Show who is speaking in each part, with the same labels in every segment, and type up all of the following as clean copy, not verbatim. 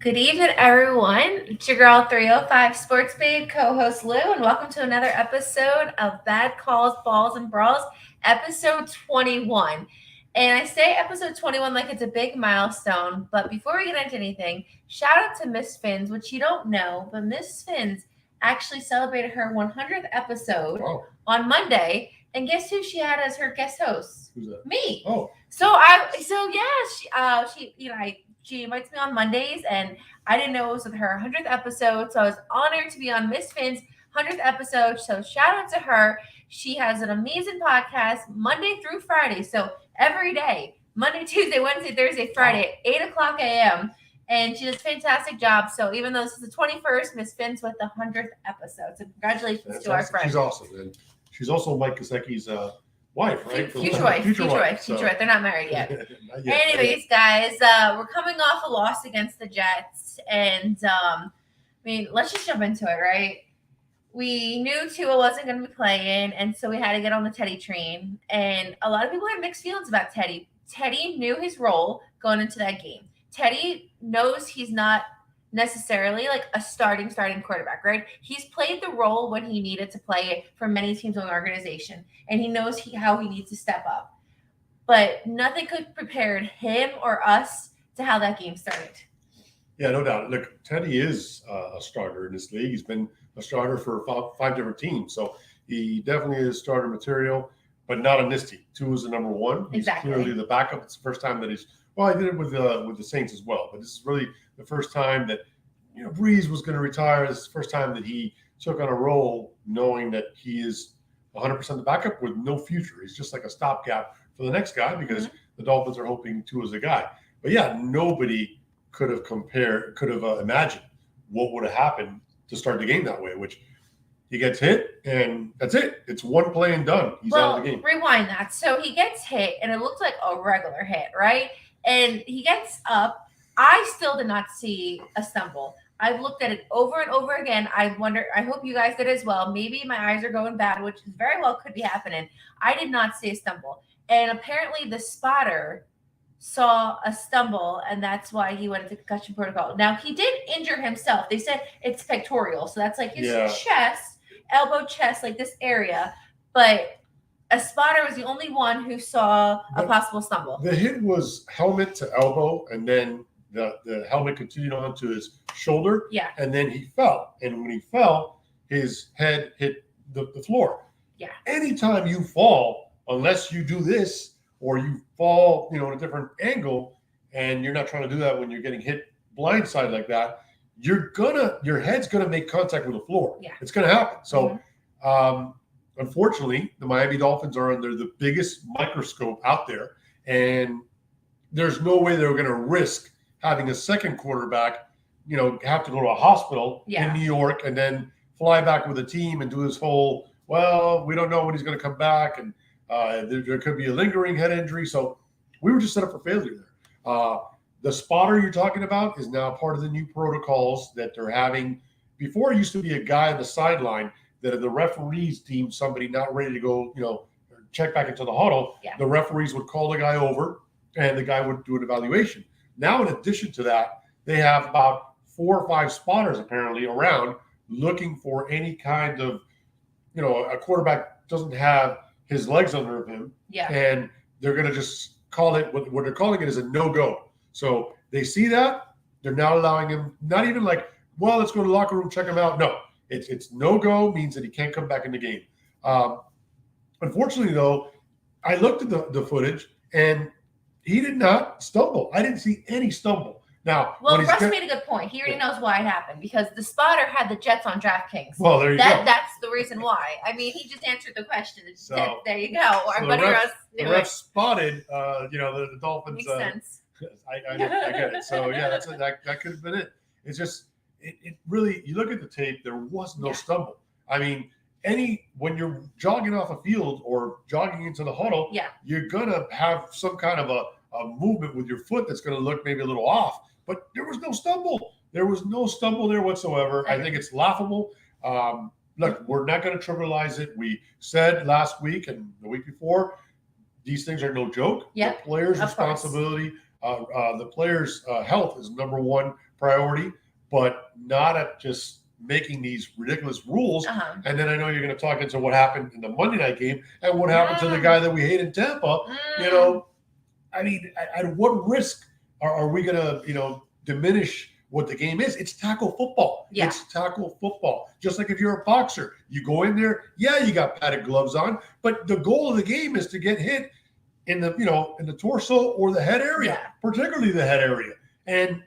Speaker 1: Good evening, everyone. It's your girl 305 Sports Babe, co-host Lou, and welcome to another episode of Bad Calls, Balls, and Brawls, episode 21. And I say episode 21 like it's a big milestone, but before we get into anything, shout out to Miss Fins, which you don't know, but Miss Fins actually celebrated her 100th episode on Monday, and guess who she had as her guest host?
Speaker 2: Who's that?
Speaker 1: Me.
Speaker 2: Oh,
Speaker 1: She invites me on Mondays, and I didn't know it was with her 100th episode, so I was honored to be on Miss Finn's 100th episode. So shout out to her. She has an amazing podcast Monday through Friday, so every day, Monday, Tuesday, Wednesday, Thursday, Friday, 8 o'clock a.m., and she does a fantastic job. So even though this is the 21st, Miss Finn's with the 100th episode. So congratulations to our friend.
Speaker 2: She's awesome, and she's also Mike Kosecki's wife, right?
Speaker 1: Future wife. They're not married yet. Not yet. Anyways, guys, we're coming off a loss against the Jets, and let's just jump into it, right? We knew Tua wasn't going to be playing, and so we had to get on the Teddy train. And a lot of people had mixed feelings about Teddy. Teddy knew his role going into that game. Teddy knows he's not necessarily like a starting quarterback, right? He's played the role when he needed to play it for many teams in the organization, and he knows how he needs to step up. But nothing could prepare him or us to how that game started.
Speaker 2: Yeah, no doubt. Look, Teddy is a starter in this league. He's been a starter for five different teams, so he definitely is starter material, but not on this team. Tua is the number one. He's clearly the backup. It's the first time that he did it with the Saints as well, but this is really the first time that Breeze was going to retire. This is the first time that he took on a role knowing that he is 100% the backup with no future. He's just like a stopgap for the next guy because the Dolphins are hoping Tua is the guy. But yeah, nobody could have imagined what would have happened to start the game that way, which he gets hit, and that's it. It's one play and done. He's out of the game.
Speaker 1: Rewind that. So he gets hit, and it looked like a regular hit, right? And he gets up. I still did not see a stumble. I've looked at it over and over again. I hope you guys did as well. Maybe my eyes are going bad, which is very well could be happening. I did not see a stumble. And apparently the spotter saw a stumble, and that's why he went into concussion protocol. Now, he did injure himself. They said it's pectoral, so that's like his chest, elbow, chest, like this area. But a spotter was the only one who saw a possible stumble.
Speaker 2: The hit was helmet to elbow, and then the helmet continued on to his shoulder.
Speaker 1: Yeah.
Speaker 2: And then he fell. And when he fell, his head hit the floor.
Speaker 1: Yeah.
Speaker 2: Anytime you fall, unless you do this or you fall, in a different angle, and you're not trying to do that when you're getting hit blindside like that, your head's gonna make contact with the floor.
Speaker 1: Yeah.
Speaker 2: It's gonna happen. So unfortunately, the Miami Dolphins are under the biggest microscope out there, and there's no way they're going to risk having a second quarterback, have to go to a hospital in New York and then fly back with a team and do this whole, we don't know when he's going to come back, and there could be a lingering head injury. So we were just set up for failure there. The spotter you're talking about is now part of the new protocols that they're having. Before, it used to be a guy on the sideline that if the referees deemed somebody not ready to go, check back into the huddle, the referees would call the guy over and the guy would do an evaluation. Now, in addition to that, they have about 4 or 5 spotters apparently around looking for any kind of, a quarterback doesn't have his legs under him.
Speaker 1: Yeah.
Speaker 2: And they're going to just call it, what they're calling it is a no-go. So they see that, they're not allowing him, not even like, let's go to the locker room, check him out. No. It's no-go means that he can't come back in the game. Unfortunately, though, I looked at the footage, and he did not stumble. I didn't see any stumble. Now,
Speaker 1: Russ made a good point. He already knows why it happened because the spotter had the Jets on DraftKings.
Speaker 2: Well, there you go.
Speaker 1: That's the reason why. I mean, he just answered the question. There you go. Our buddy Russ knew
Speaker 2: the ref spotted, the Dolphins.
Speaker 1: Makes sense.
Speaker 2: I get it. So, yeah, that could have been it. It's just – It really, you look at the tape, there was no stumble. I mean, when you're jogging off a field or jogging into the huddle, you're going to have some kind of a movement with your foot that's going to look maybe a little off. But there was no stumble. There was no stumble there whatsoever. I think it's laughable. Look, we're not going to trivialize it. We said last week and the week before, these things are no joke.
Speaker 1: Yep.
Speaker 2: The player's responsibility. The players' health is number one priority, but not at just making these ridiculous rules. And then I know you're going to talk into what happened in the Monday night game and what happened to the guy that we hate in Tampa. I mean, at what risk are we going to, diminish what the game is? It's tackle football. Yeah. It's tackle football. Just like if you're a boxer, you go in there, you got padded gloves on, but the goal of the game is to get hit in the, in the torso or the head area, particularly the head area. And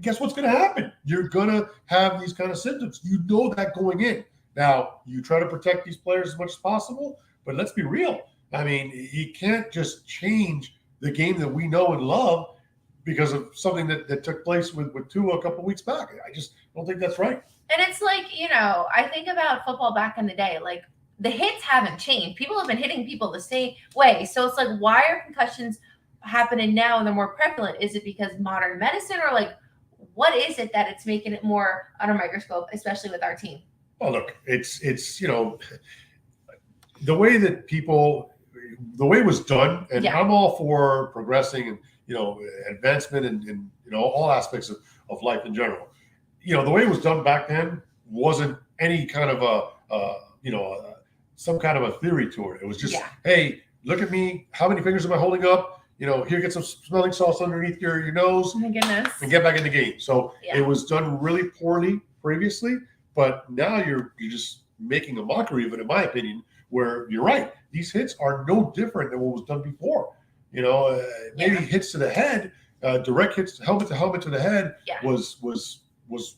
Speaker 2: guess what's going to happen? You're going to have these kind of symptoms. You know that going in. Now, you try to protect these players as much as possible, but let's be real. I mean, you can't just change the game that we know and love because of something that took place with Tua a couple of weeks back. I just don't think that's right.
Speaker 1: And it's like, I think about football back in the day. Like, the hits haven't changed. People have been hitting people the same way. So it's like, why are concussions happening now and they're more prevalent? Is it because modern medicine, or like, what is it that it's making it more under a microscope, especially with our team?
Speaker 2: Well, look, it's the way that the way it was done, and I'm all for progressing and advancement and all aspects of life in general. The way it was done back then wasn't any kind of some kind of a theory to it. It was just, hey, look at me. How many fingers am I holding up? Here, get some smelling salts underneath your nose.
Speaker 1: Oh my goodness.
Speaker 2: And get back in the game. So it was done really poorly previously, but now you're just making a mockery of it, in my opinion, where you're right. These hits are no different than what was done before. Maybe hits to the head, direct hits, helmet to the head was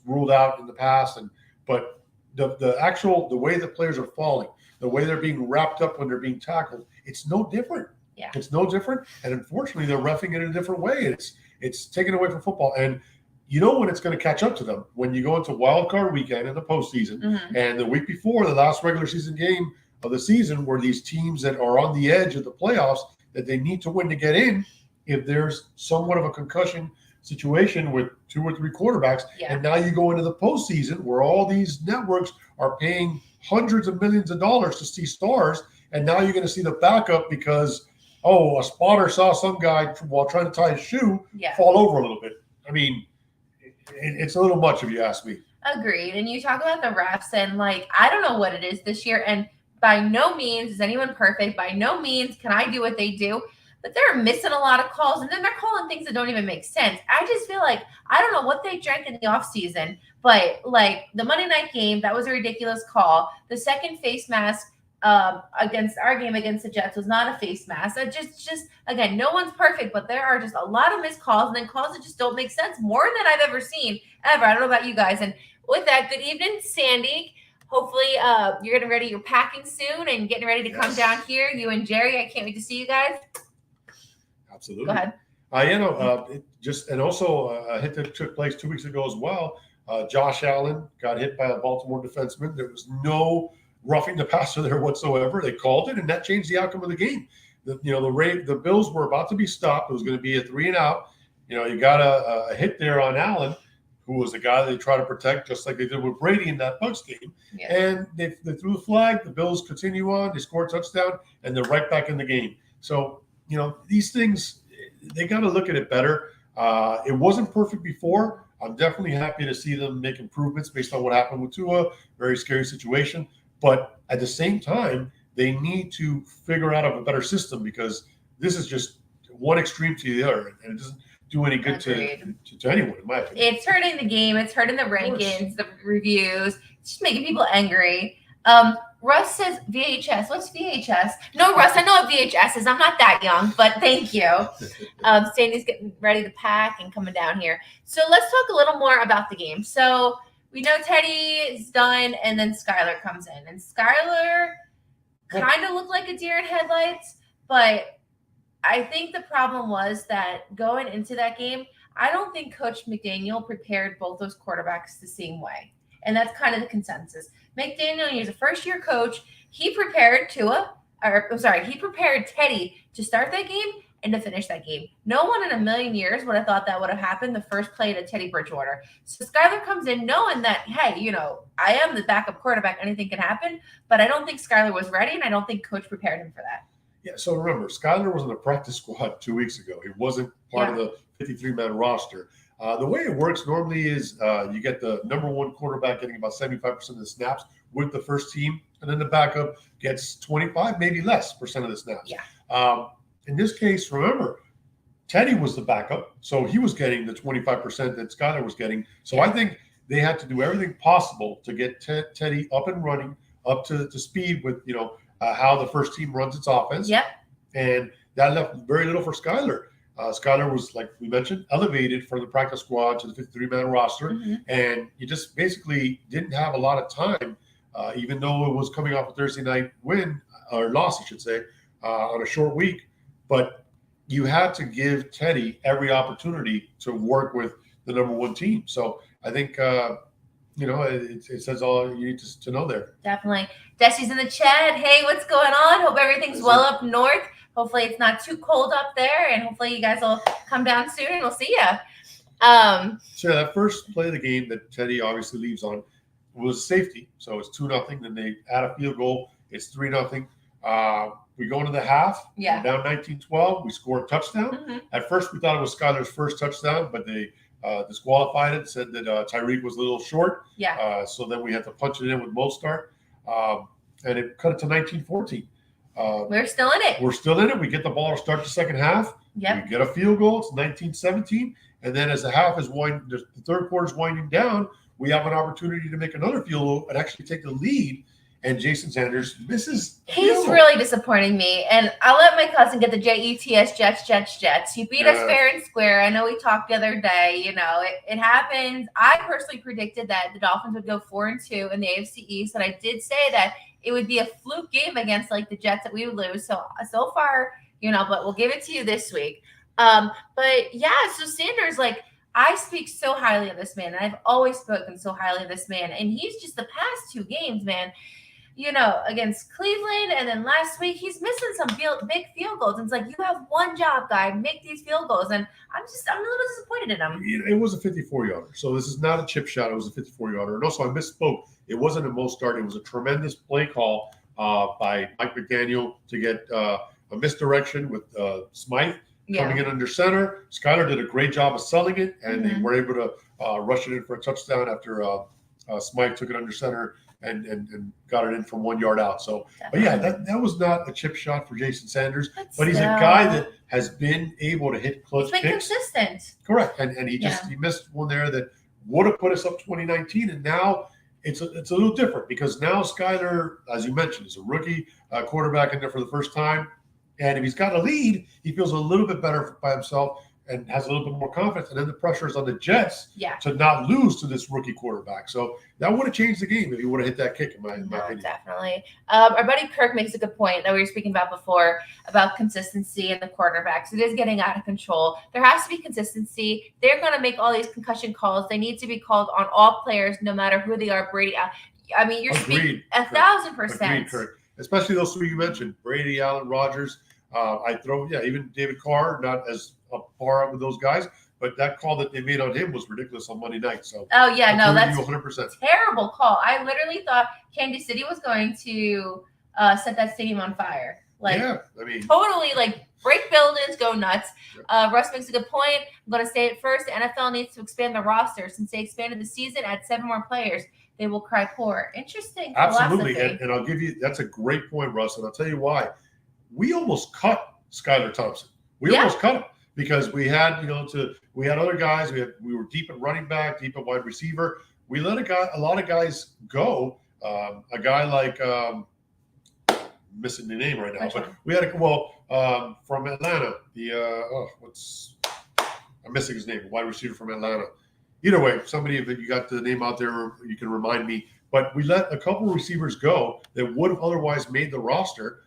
Speaker 2: ruled out in the past. But the way the players are falling, the way they're being wrapped up when they're being tackled, it's no different. Yeah. It's no different. And unfortunately, they're reffing it in a different way. It's taken away from football. And when it's going to catch up to them? When you go into wild card weekend in the postseason, and the week before the last regular season game of the season, where these teams that are on the edge of the playoffs that they need to win to get in, if there's somewhat of a concussion situation with 2 or 3 quarterbacks, and now you go into the postseason where all these networks are paying hundreds of millions of dollars to see stars, and now you're going to see the backup because, a spotter saw some guy while trying to tie his shoe fall over a little bit. I mean, it's a little much if you ask me.
Speaker 1: Agreed. And you talk about the refs, and I don't know what it is this year, and by no means is anyone perfect. By no means can I do what they do, but they're missing a lot of calls, and then they're calling things that don't even make sense. I just feel like, I don't know what they drank in the offseason, but the Monday night game, that was a ridiculous call. The second face mask against our game against the Jets was not a face mask. That just again, no one's perfect, but there are just a lot of missed calls, and then calls that just don't make sense, more than I've ever seen ever. I don't know about you guys. And with that, good evening, Sandy. Hopefully you're getting ready. You're packing soon and getting ready to come down here. You and Jerry. I can't wait to see you guys.
Speaker 2: Absolutely.
Speaker 1: Go ahead.
Speaker 2: And also a hit that took place 2 weeks ago as well. Josh Allen got hit by a Baltimore defenseman. There was no roughing the passer there whatsoever. They called it, and that changed the outcome of the game. The Bills were about to be stopped. It was going to be a 3-and-out. You got a hit there on Allen, who was the guy they tried to protect, just like they did with Brady in that Bucs game. Yeah. And they threw the flag. The Bills continue on. They score a touchdown, and they're right back in the game. So, these things, they got to look at it better. It wasn't perfect before. I'm definitely happy to see them make improvements based on what happened with Tua. Very scary situation. But at the same time, they need to figure out a better system, because this is just one extreme to the other, and it doesn't do any good to anyone, in my opinion.
Speaker 1: It's hurting the game. It's hurting the rankings, the reviews. It's just making people angry. Russ says VHS. What's VHS? No, Russ, I know what VHS is. I'm not that young, but thank you. Sandy's getting ready to pack and coming down here. So let's talk a little more about the game. So we know Teddy is done, and then Skylar comes in. And Skylar kind of looked like a deer in headlights, but I think the problem was that going into that game, I don't think Coach McDaniel prepared both those quarterbacks the same way. And that's kind of the consensus. McDaniel, he's a first-year coach. He prepared he prepared Teddy to start that game and to finish that game. No one in a million years would have thought that would have happened the first play to Teddy Bridgewater. So Skylar comes in knowing that, hey, I am the backup quarterback. Anything can happen. But I don't think Skylar was ready, and I don't think Coach prepared him for that.
Speaker 2: Yeah, so remember, Skylar was in the practice squad 2 weeks ago. He wasn't part of the 53-man roster. The way it works normally is you get the number one quarterback getting about 75% of the snaps with the first team, and then the backup gets 25, maybe less percent of the snaps.
Speaker 1: Yeah.
Speaker 2: In this case, remember, Teddy was the backup, so he was getting the 25% that Skylar was getting. So I think they had to do everything possible to get Teddy up and running, up to speed with, how the first team runs its offense.
Speaker 1: Yep.
Speaker 2: And that left very little for Skylar. Skylar was, like we mentioned, elevated from the practice squad to the 53-man roster.
Speaker 1: Mm-hmm.
Speaker 2: And you just basically didn't have a lot of time, even though it was coming off a Thursday night win, or loss, I should say, on a short week. But you had to give Teddy every opportunity to work with the number one team. So I think, it says all you need to know there.
Speaker 1: Definitely. Desi's in the chat. Hey, what's going on? Hope everything's well up north. Hopefully it's not too cold up there, and hopefully you guys will come down soon and we'll see you.
Speaker 2: So that first play of the game that Teddy obviously leaves on was safety. So it's 2-0. Then they add a field goal. It's 3-0. We go into the half.
Speaker 1: Yeah.
Speaker 2: We're down 19-12. We score a touchdown.
Speaker 1: Mm-hmm.
Speaker 2: At first, we thought it was Skylar's first touchdown, but they disqualified it, said that Tyreek was a little short.
Speaker 1: Yeah.
Speaker 2: So then we had to punch it in with Start, and it cut it to 19-14.
Speaker 1: We're still in it.
Speaker 2: We're still in it. We get the ball to start the second half.
Speaker 1: Yep.
Speaker 2: We get a field goal. It's 19-17. And then as the half is the third quarter is winding down, we have an opportunity to make another field goal and actually take the lead. And Jason Sanders misses.
Speaker 1: He's really disappointing me. And I'll let my cousin get the JETS, Jets. He beat us fair and square. I know we talked the other day. It happens. I personally predicted that the Dolphins would go 4-2 in the AFC East. And I did say that it would be a fluke game against the Jets that we would lose. So far, but we'll give it to you this week. But yeah, so Sanders, I speak so highly of this man. And I've always spoken so highly of this man. And he's just the past 2 games, man. Against Cleveland, and then last week he's missing some big field goals. And it's you have one job, guy, make these field goals. And I'm a little disappointed in him.
Speaker 2: It was a 54-yarder, so this is not a chip shot. It was a 54-yarder. And also, I misspoke. It wasn't a Start. It was a tremendous play call by Mike McDaniel to get a misdirection with Smythe coming in under center. Skylar did a great job of selling it, and they were able to rush it in for a touchdown after Smythe took it under center and got it in from 1 yard out. So, but yeah, that was not a chip shot for Jason Sanders, but he's a guy that has been able to hit clutch
Speaker 1: kicks. He's been consistent.
Speaker 2: Correct. And he he missed one there that would have put us up 2019. And now it's a little different because now Skylar, as you mentioned, is a rookie quarterback in there for the first time. And if he's got a lead, he feels a little bit better by himself and has a little bit more confidence. And then the pressure is on the Jets to not lose to this rookie quarterback. So that would have changed the game if he would have hit that kick, in my opinion.
Speaker 1: Definitely. Our buddy Kirk makes a good point that we were speaking about before about consistency in the quarterbacks. It is getting out of control. There has to be consistency. They're going to make all these concussion calls. They need to be called on all players, no matter who they are. Brady, I mean, you're speaking 1,000%.
Speaker 2: Agreed, Kirk. Especially those 3 you mentioned, Brady, Allen, Rodgers. Even David Carr, not as far up with those guys, but that call that they made on him was ridiculous on Monday night. So
Speaker 1: that's
Speaker 2: 100%.
Speaker 1: Terrible call. I literally thought Kansas City was going to set that stadium on fire. Totally break buildings, go nuts. Russ makes a good point. I'm going to say it first. The NFL needs to expand the roster. Since they expanded the season, add 7 more players. They will cry poor. Interesting.
Speaker 2: Absolutely. And I'll give you, that's a great point, Russ. And I'll tell you why. We almost cut Skylar Thompson. We almost cut him because we had, we had other guys. We were deep at running back, deep at wide receiver. We let a lot of guys go. A guy like missing the name right now, but we had from Atlanta. I'm missing his name. Wide receiver from Atlanta. Either way, somebody, if you got the name out there, you can remind me. But we let a couple of receivers go that would have otherwise made the roster.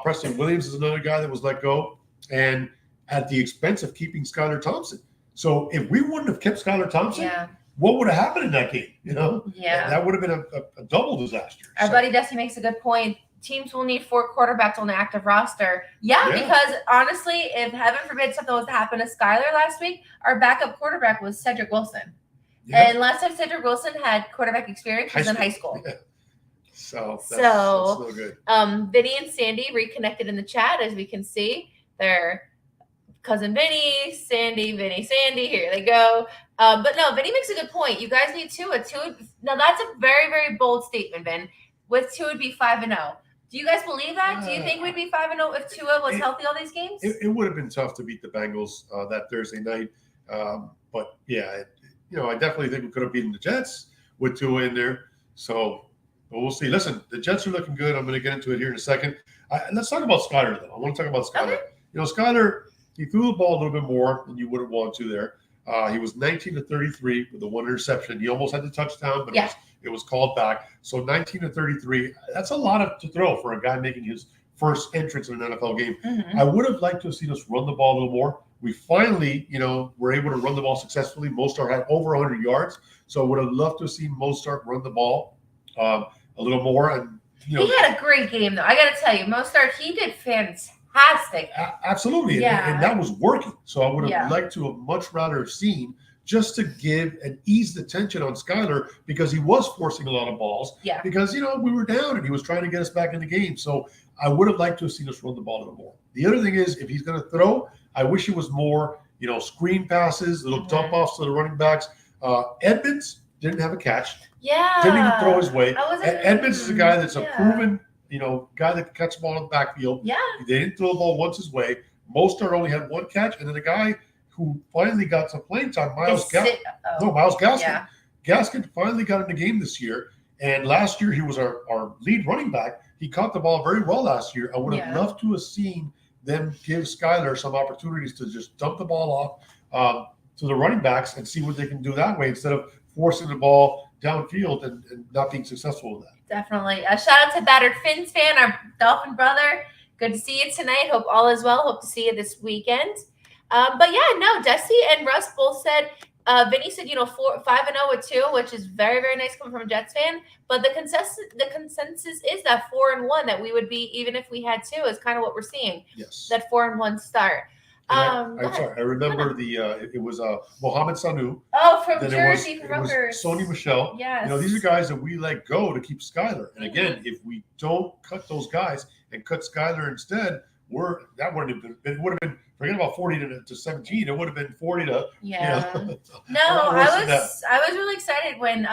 Speaker 2: Preston Williams is another guy that was let go, and at the expense of keeping Skylar Thompson. So if we wouldn't have kept Skylar Thompson, what would have happened in that game? That would have been a double disaster.
Speaker 1: Our buddy Desi makes a good point. Teams will need 4 quarterbacks on the active roster. Because honestly, if heaven forbid something was to happen to Skylar last week, our backup quarterback was Cedric Wilson. And last time Cedric Wilson had quarterback experience was in high school.
Speaker 2: So that's no good.
Speaker 1: Vinny and Sandy reconnected in the chat, as we can see. They're cousin Vinny, Sandy, Vinny, Sandy. Here they go. But no, Vinny makes a good point. You guys need Tua. Now that's a very, very bold statement, Vin. With Tua would be 5-0. Do you guys believe that? Do you think we'd be 5-0 if Tua was healthy all these games?
Speaker 2: It would have been tough to beat the Bengals that Thursday night. But yeah, I definitely think we could have beaten the Jets with Tua in there. So but we'll see. Listen, the Jets are looking good. I'm going to get into it here in a second. Let's talk about Skylar, though. I want to talk about Skylar. Okay. Skylar, he threw the ball a little bit more than you would want to there. He was 19-33 with the one interception. He almost had the touchdown, but it was called back. So 19-33, that's a lot to throw for a guy making his first entrance in an NFL game. Mm-hmm. I would have liked to have seen us run the ball a little more. We finally, were able to run the ball successfully. Mostert had over 100 yards. So I would have loved to have seen Mostert run the ball a little more. And
Speaker 1: he had a great game, though. I got to tell you, Mostert, he did fantastic.
Speaker 2: Absolutely. Yeah. And that was working. So I would have liked to have much rather have seen just to give and ease the tension on Skylar because he was forcing a lot of balls. Yeah. Because, we were down and he was trying to get us back in the game. So I would have liked to have seen us run the ball a little more. The other thing is, if he's going to throw, I wish it was more, screen passes, little dump offs to the running backs. Edmonds didn't have a catch.
Speaker 1: Yeah.
Speaker 2: Didn't even throw his way. Edmonds is a guy that's a proven, guy that can catch the ball in the backfield. Yeah. They didn't throw the ball once his way. Mostert only had one catch. And then the guy who finally got some playing time, Miles Gaskin. Yeah. Gaskin finally got in the game this year. And last year he was our lead running back. He caught the ball very well last year. I would have loved to have seen them give Skylar some opportunities to just dump the ball off to the running backs and see what they can do that way instead of forcing the ball downfield and not being successful with that.
Speaker 1: Definitely. A shout out to Battered Fins fan, our Dolphin brother. Good to see you tonight. Hope all is well. Hope to see you this weekend. But yeah, no, Dusty and Russ both said, Vinny said, 5-0 with Tua, which is very, very nice coming from a Jets fan. But the consensus is that 4-1 that we would be, even if we had Tua, is kind of what we're seeing.
Speaker 2: Yes.
Speaker 1: That 4-1 start.
Speaker 2: I'm sorry. I remember it was Mohamed Sanu.
Speaker 1: Oh, from Jersey, from Rutgers.
Speaker 2: Sony Michel.
Speaker 1: Yes.
Speaker 2: These are guys that we let go to keep Skylar. And again, if we don't cut those guys and cut Skylar instead, that wouldn't have been. It would have been. Forget about 40 to 17. It would have been 40 to.
Speaker 1: Yeah. No, I was really excited when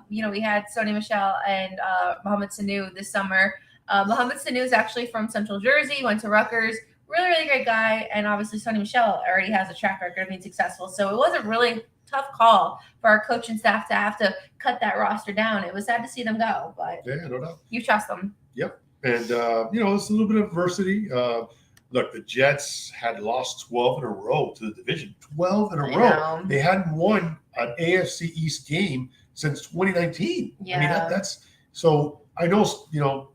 Speaker 1: we had Sony Michel and Mohamed Sanu this summer. Mohamed Sanu is actually from Central Jersey. Went to Rutgers. Really, really great guy. And obviously, Sony Michel already has a track record of being successful. So it was a really tough call for our coaching staff to have to cut that roster down. It was sad to see them go, but
Speaker 2: no doubt.
Speaker 1: You trust them.
Speaker 2: Yep. And, it's a little bit of adversity. Look, the Jets had lost 12 in a row to the division. 12 in a row. They hadn't won an AFC East game since 2019. Yeah. I mean, that's – so I know,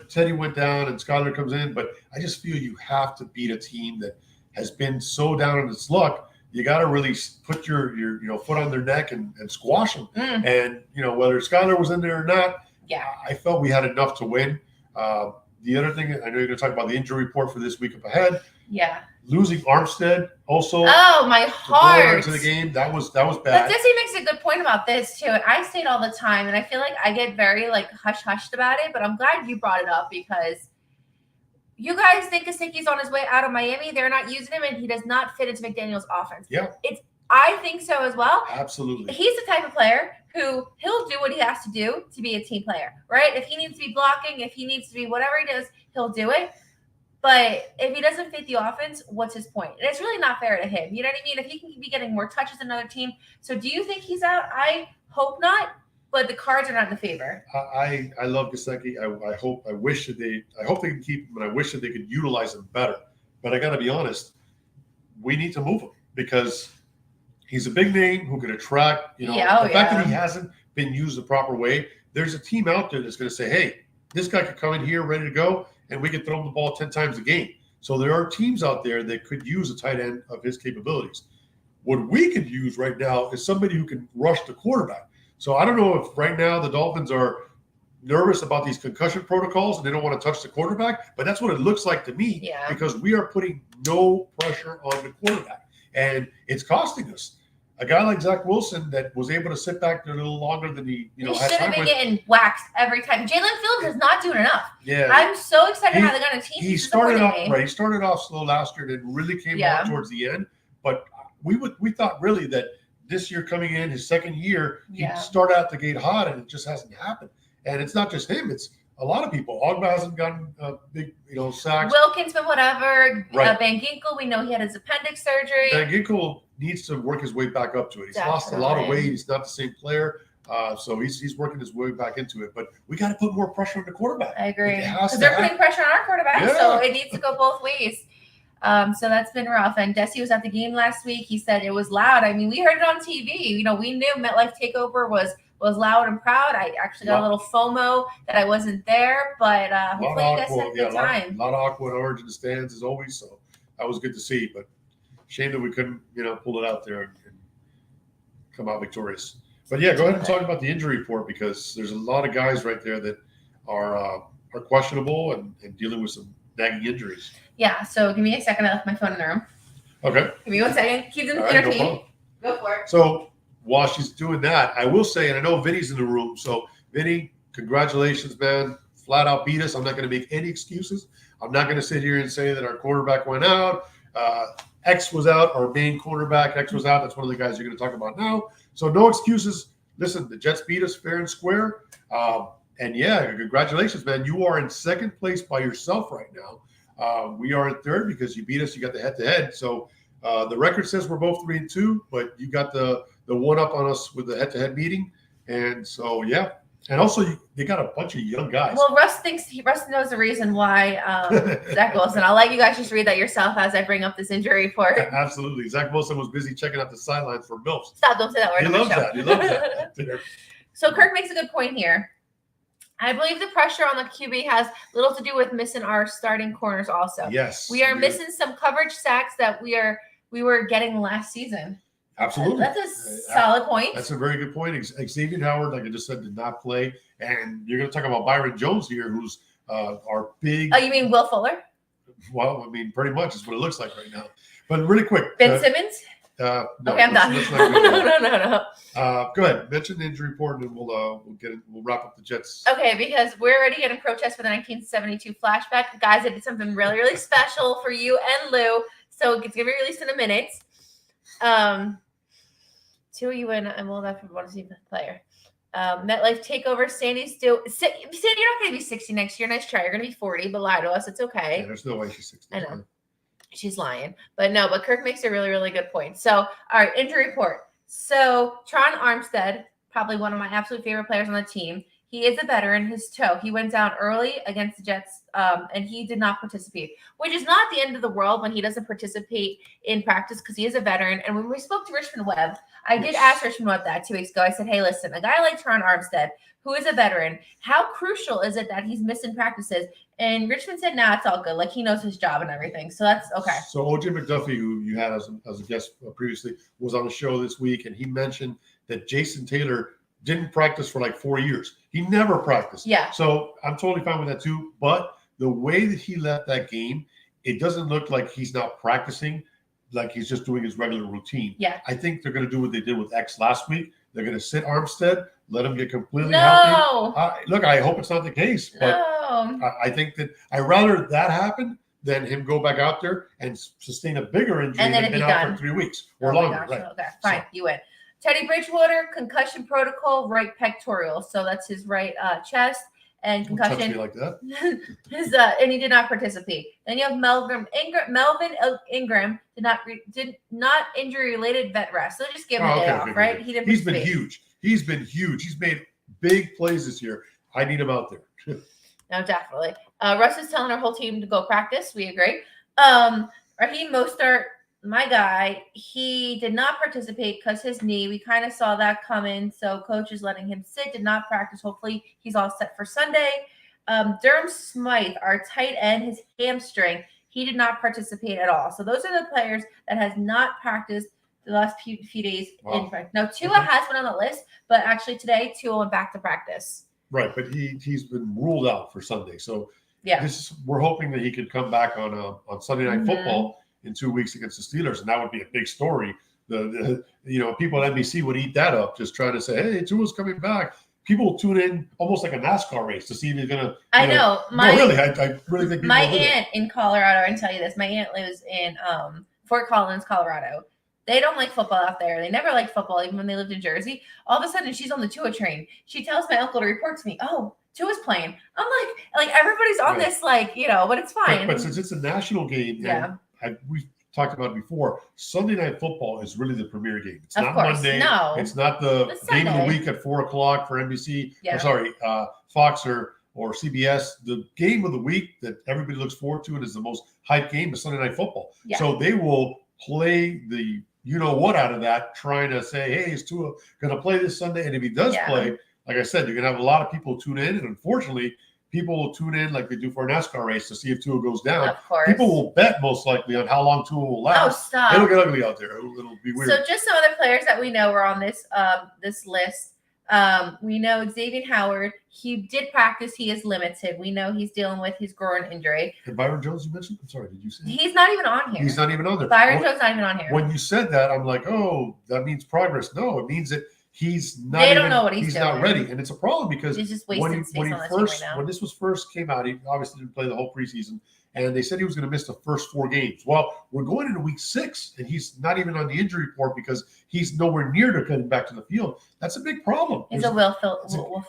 Speaker 2: Teddy went down and Skylar comes in, but I just feel you have to beat a team that has been so down on its luck. You got to really put your foot on their neck and squash them. And, whether Skylar was in there or not, I felt we had enough to win. The other thing, I know you're going to talk about the injury report for this week up ahead. Yeah. Losing Armstead also.
Speaker 1: Oh, my heart.
Speaker 2: Into the game. That was bad.
Speaker 1: But Desi makes a good point about this, too. And I say it all the time, and I feel like I get very, hush-hushed about it. But I'm glad you brought it up because you guys think Gesicki's on his way out of Miami. They're not using him, and he does not fit into McDaniel's offense.
Speaker 2: Yeah.
Speaker 1: I think so as well.
Speaker 2: Absolutely.
Speaker 1: He's the type of player who he'll do what he has to do to be a team player, right? If he needs to be blocking, if he needs to be whatever he does, he'll do it. But if he doesn't fit the offense, what's his point? And it's really not fair to him. You know what I mean? If he can be getting more touches than another team. So do you think he's out? I hope not, but the cards are not in the favor.
Speaker 2: I love Gesicki. I hope they can keep him, and I wish that they could utilize him better. But I got to be honest, we need to move him because he's a big name who could attract, the fact that he hasn't been used the proper way. There's a team out there that's going to say, hey, this guy could come in here ready to go, and we could throw him the ball 10 times a game. So there are teams out there that could use a tight end of his capabilities. What we could use right now is somebody who can rush the quarterback. So I don't know if right now the Dolphins are nervous about these concussion protocols and they don't want to touch the quarterback, but that's what it looks like to me because we are putting no pressure on the quarterback. And it's costing us. a guy like Zach Wilson that was able to sit back there a little longer than he
Speaker 1: should have been getting waxed every time. Jalen Phillips is not doing enough.
Speaker 2: Yeah,
Speaker 1: I'm so excited how they got a team.
Speaker 2: He started off right. He started off slow last year, and it really came on towards the end. But we thought really that this year coming in his second year, he'd start out the gate hot, and it just hasn't happened. And it's not just him; it's a lot of people. Ogba hasn't gotten big, sacks.
Speaker 1: Wilkins, but whatever. Right. Van Ginkel, we know he had his appendix surgery.
Speaker 2: Van Ginkel needs to work his way back up to it. He's lost a lot of weight. He's not the same player. So he's working his way back into it. But we got to put more pressure on the quarterback.
Speaker 1: I agree. Because they're putting pressure on our quarterback, so it needs to go both ways. So that's been rough. And Desi was at the game last week. He said it was loud. I mean, we heard it on TV. We knew MetLife Takeover was loud and proud. I actually got a little FOMO that I wasn't there, but hopefully you guys had a good time.
Speaker 2: A lot of aqua and orange in the stands as always, so that was good to see. But shame that we couldn't, pull it out there and come out victorious. But yeah, go ahead and talk about the injury report, because there's a lot of guys right there that are questionable and dealing with some nagging injuries.
Speaker 1: Yeah, so give me a second. I left my phone in the room.
Speaker 2: Okay.
Speaker 1: Give me 1 second. Keep them entertained. Go for it.
Speaker 2: So while she's doing that, I will say, and I know Vinny's in the room, so Vinny, congratulations, man. Flat out beat us. I'm not going to make any excuses. I'm not going to sit here and say that our quarterback went out. X was out, our main quarterback. X was out. That's one of the guys you're going to talk about now. So no excuses. Listen, the Jets beat us fair and square. And yeah, congratulations, man. You are in second place by yourself right now. We are in third because you beat us. You got the head-to-head. So the record says we're both 3-2, but you got the one up on us with the head-to-head meeting. And so, yeah. And also, they got a bunch of young guys.
Speaker 1: Well, Russ knows the reason why Zach Wilson. I'll let you guys just read that yourself as I bring up this injury report.
Speaker 2: Yeah, absolutely. Zach Wilson was busy checking out the sidelines for MILFs.
Speaker 1: Stop, don't say that word.
Speaker 2: He loves that. He loves that.
Speaker 1: So Kirk makes a good point here. I believe the pressure on the QB has little to do with missing our starting corners also.
Speaker 2: Yes.
Speaker 1: We are missing some coverage sacks that we were getting last season.
Speaker 2: Absolutely.
Speaker 1: That's a solid point.
Speaker 2: That's a very good point. Xavier Howard, like I just said, did not play. And you're going to talk about Byron Jones here, who's our big.
Speaker 1: Oh, you mean Will Fuller?
Speaker 2: Well, I mean, pretty much is what it looks like right now. But really quick.
Speaker 1: Ben Simmons?
Speaker 2: No,
Speaker 1: okay, I'm done. No.
Speaker 2: Go ahead. Mention the injury report, and then we'll wrap up the Jets.
Speaker 1: Okay, because we're already getting protests for the 1972 flashback. Guys, I did something really, really special for you and Lou. So it's going to be released in a minute. Two of you and we'll definitely want to see the player. MetLife Takeover. Sandy's still. Sandy, you're not going to be 60 next year. Nice try. You're going to be 40, but lie to us. It's okay.
Speaker 2: Yeah, there's no way she's 60.
Speaker 1: I know. She's lying. But Kirk makes a really, really good point. So, all right, injury report. So, Tron Armstead, probably one of my absolute favorite players on the team. He is a veteran. His toe. He went down early against the Jets, and he did not participate, which is not the end of the world when he doesn't participate in practice because he is a veteran. And when we spoke to Richmond Webb, I did ask Richmond Webb that 2 weeks ago. I said, hey, listen, a guy like Tron Armstead, who is a veteran, how crucial is it that he's missing practices? And Richmond said, nah, it's all good. Like, he knows his job and everything. So that's okay.
Speaker 2: So O.J. McDuffie, who you had as a guest previously, was on the show this week, and he mentioned that Jason Taylor didn't practice for like 4 years. He never practiced.
Speaker 1: Yeah.
Speaker 2: So I'm totally fine with that too. But the way that he left that game, it doesn't look like he's not practicing, like he's just doing his regular routine.
Speaker 1: Yeah.
Speaker 2: I think they're going to do what they did with X last week. They're going to sit Armstead, let him get completely healthy. Look, I hope it's not the case. But I think that I'd rather that happen than him go back out there and sustain a bigger injury and then been out for 3 weeks or longer. Right.
Speaker 1: Okay, fine. So. You win. Teddy Bridgewater, concussion protocol, right pectoral. So that's his right chest and concussion.
Speaker 2: Don't touch me like
Speaker 1: that. And he did not participate. Then you have Melvin Ingram did not injury related vet rest. So just give him a day off, right? He didn't.
Speaker 2: He's been huge. He's made big plays this year. I need him out there.
Speaker 1: No, definitely. Russ is telling our whole team to go practice. We agree. Raheem Mostert, my guy, he did not participate because his knee. We kind of saw that coming. So coach is letting him sit, did not practice. Hopefully he's all set for Sunday. Durham Smythe, our tight end, his hamstring, he did not participate at all. So those are the players that has not practiced the last few days in practice. Now, Tua has been on the list, but actually today Tua went back to practice.
Speaker 2: Right, but he's been ruled out for Sunday. So
Speaker 1: yeah,
Speaker 2: we're hoping that he could come back on Sunday Night Football in 2 weeks against the Steelers, and that would be a big story people at NBC would eat that up, just trying to say, hey, Tua's coming back. People tune in almost like a NASCAR race to see if he's gonna.
Speaker 1: I know.
Speaker 2: I really think
Speaker 1: my aunt in Colorado. I can tell you this. My aunt lives in Fort Collins, Colorado. They don't like football out there. They never liked football, even when they lived in Jersey. All of a sudden, she's on the Tua train. She tells my uncle to report to me. Oh, Tua's playing. I'm like everybody's on this, but it's fine.
Speaker 2: But since it's a national game, we've talked about it before. Sunday Night Football is really the premier game. It's not Monday. No, it's not the game of the week at 4:00 for NBC. Yeah. Fox or CBS. The game of the week that everybody looks forward to and is the most hyped game is Sunday Night Football. Yeah. So they will play the what out of that, trying to say, hey, is Tua going to play this Sunday? And if he does play, like I said, you're going to have a lot of people tune in. And unfortunately, people will tune in like they do for a NASCAR race to see if Tua goes down. Of course. People will bet most likely on how long Tua will last.
Speaker 1: Oh, stop.
Speaker 2: It'll get ugly out there. It'll be weird.
Speaker 1: So just some other players that we know are on this list. We know Xavier Howard. He did practice. He is limited. We know he's dealing with his groin injury.
Speaker 2: And Byron Jones, you mentioned? I'm sorry, did you say that?
Speaker 1: He's not even on here.
Speaker 2: He's not even on there.
Speaker 1: Byron Jones not even on here.
Speaker 2: When you said that, I'm like, oh, that means progress. No, it means that he's not.
Speaker 1: They don't know what he's doing.
Speaker 2: Not ready, and it's a problem because
Speaker 1: he's just wasting space on the team right now.
Speaker 2: When this was first came out, he obviously didn't play the whole preseason, and they said he was going to miss the first 4 games. Well, we're going into week 6, and he's not even on the injury report because he's nowhere near to getting back to the field. That's a big problem.
Speaker 1: He's a Will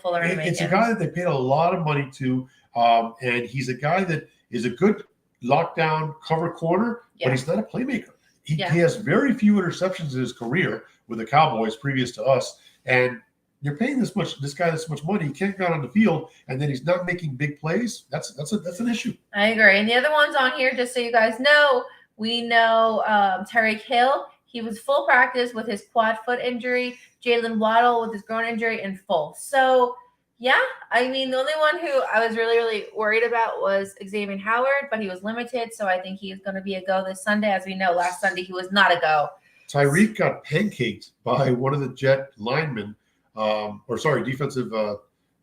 Speaker 1: Fuller.
Speaker 2: It's a guy that they paid a lot of money to, and he's a guy that is a good lockdown cover corner, but he's not a playmaker. He has very few interceptions in his career with the Cowboys previous to us, and you're paying this guy this much money. He can't get on the field, and then he's not making big plays. That's an issue.
Speaker 1: I agree. And the other ones on here, just so you guys know, we know Tyreek Hill. He was full practice with his quad foot injury. Jalen Waddle with his groin injury in full. So, yeah, I mean, the only one who I was really, really worried about was Xavier Howard, but he was limited. So I think he's going to be a go this Sunday. As we know, last Sunday he was not a go.
Speaker 2: Tyreek got pancaked by one of the Jet linemen, defensive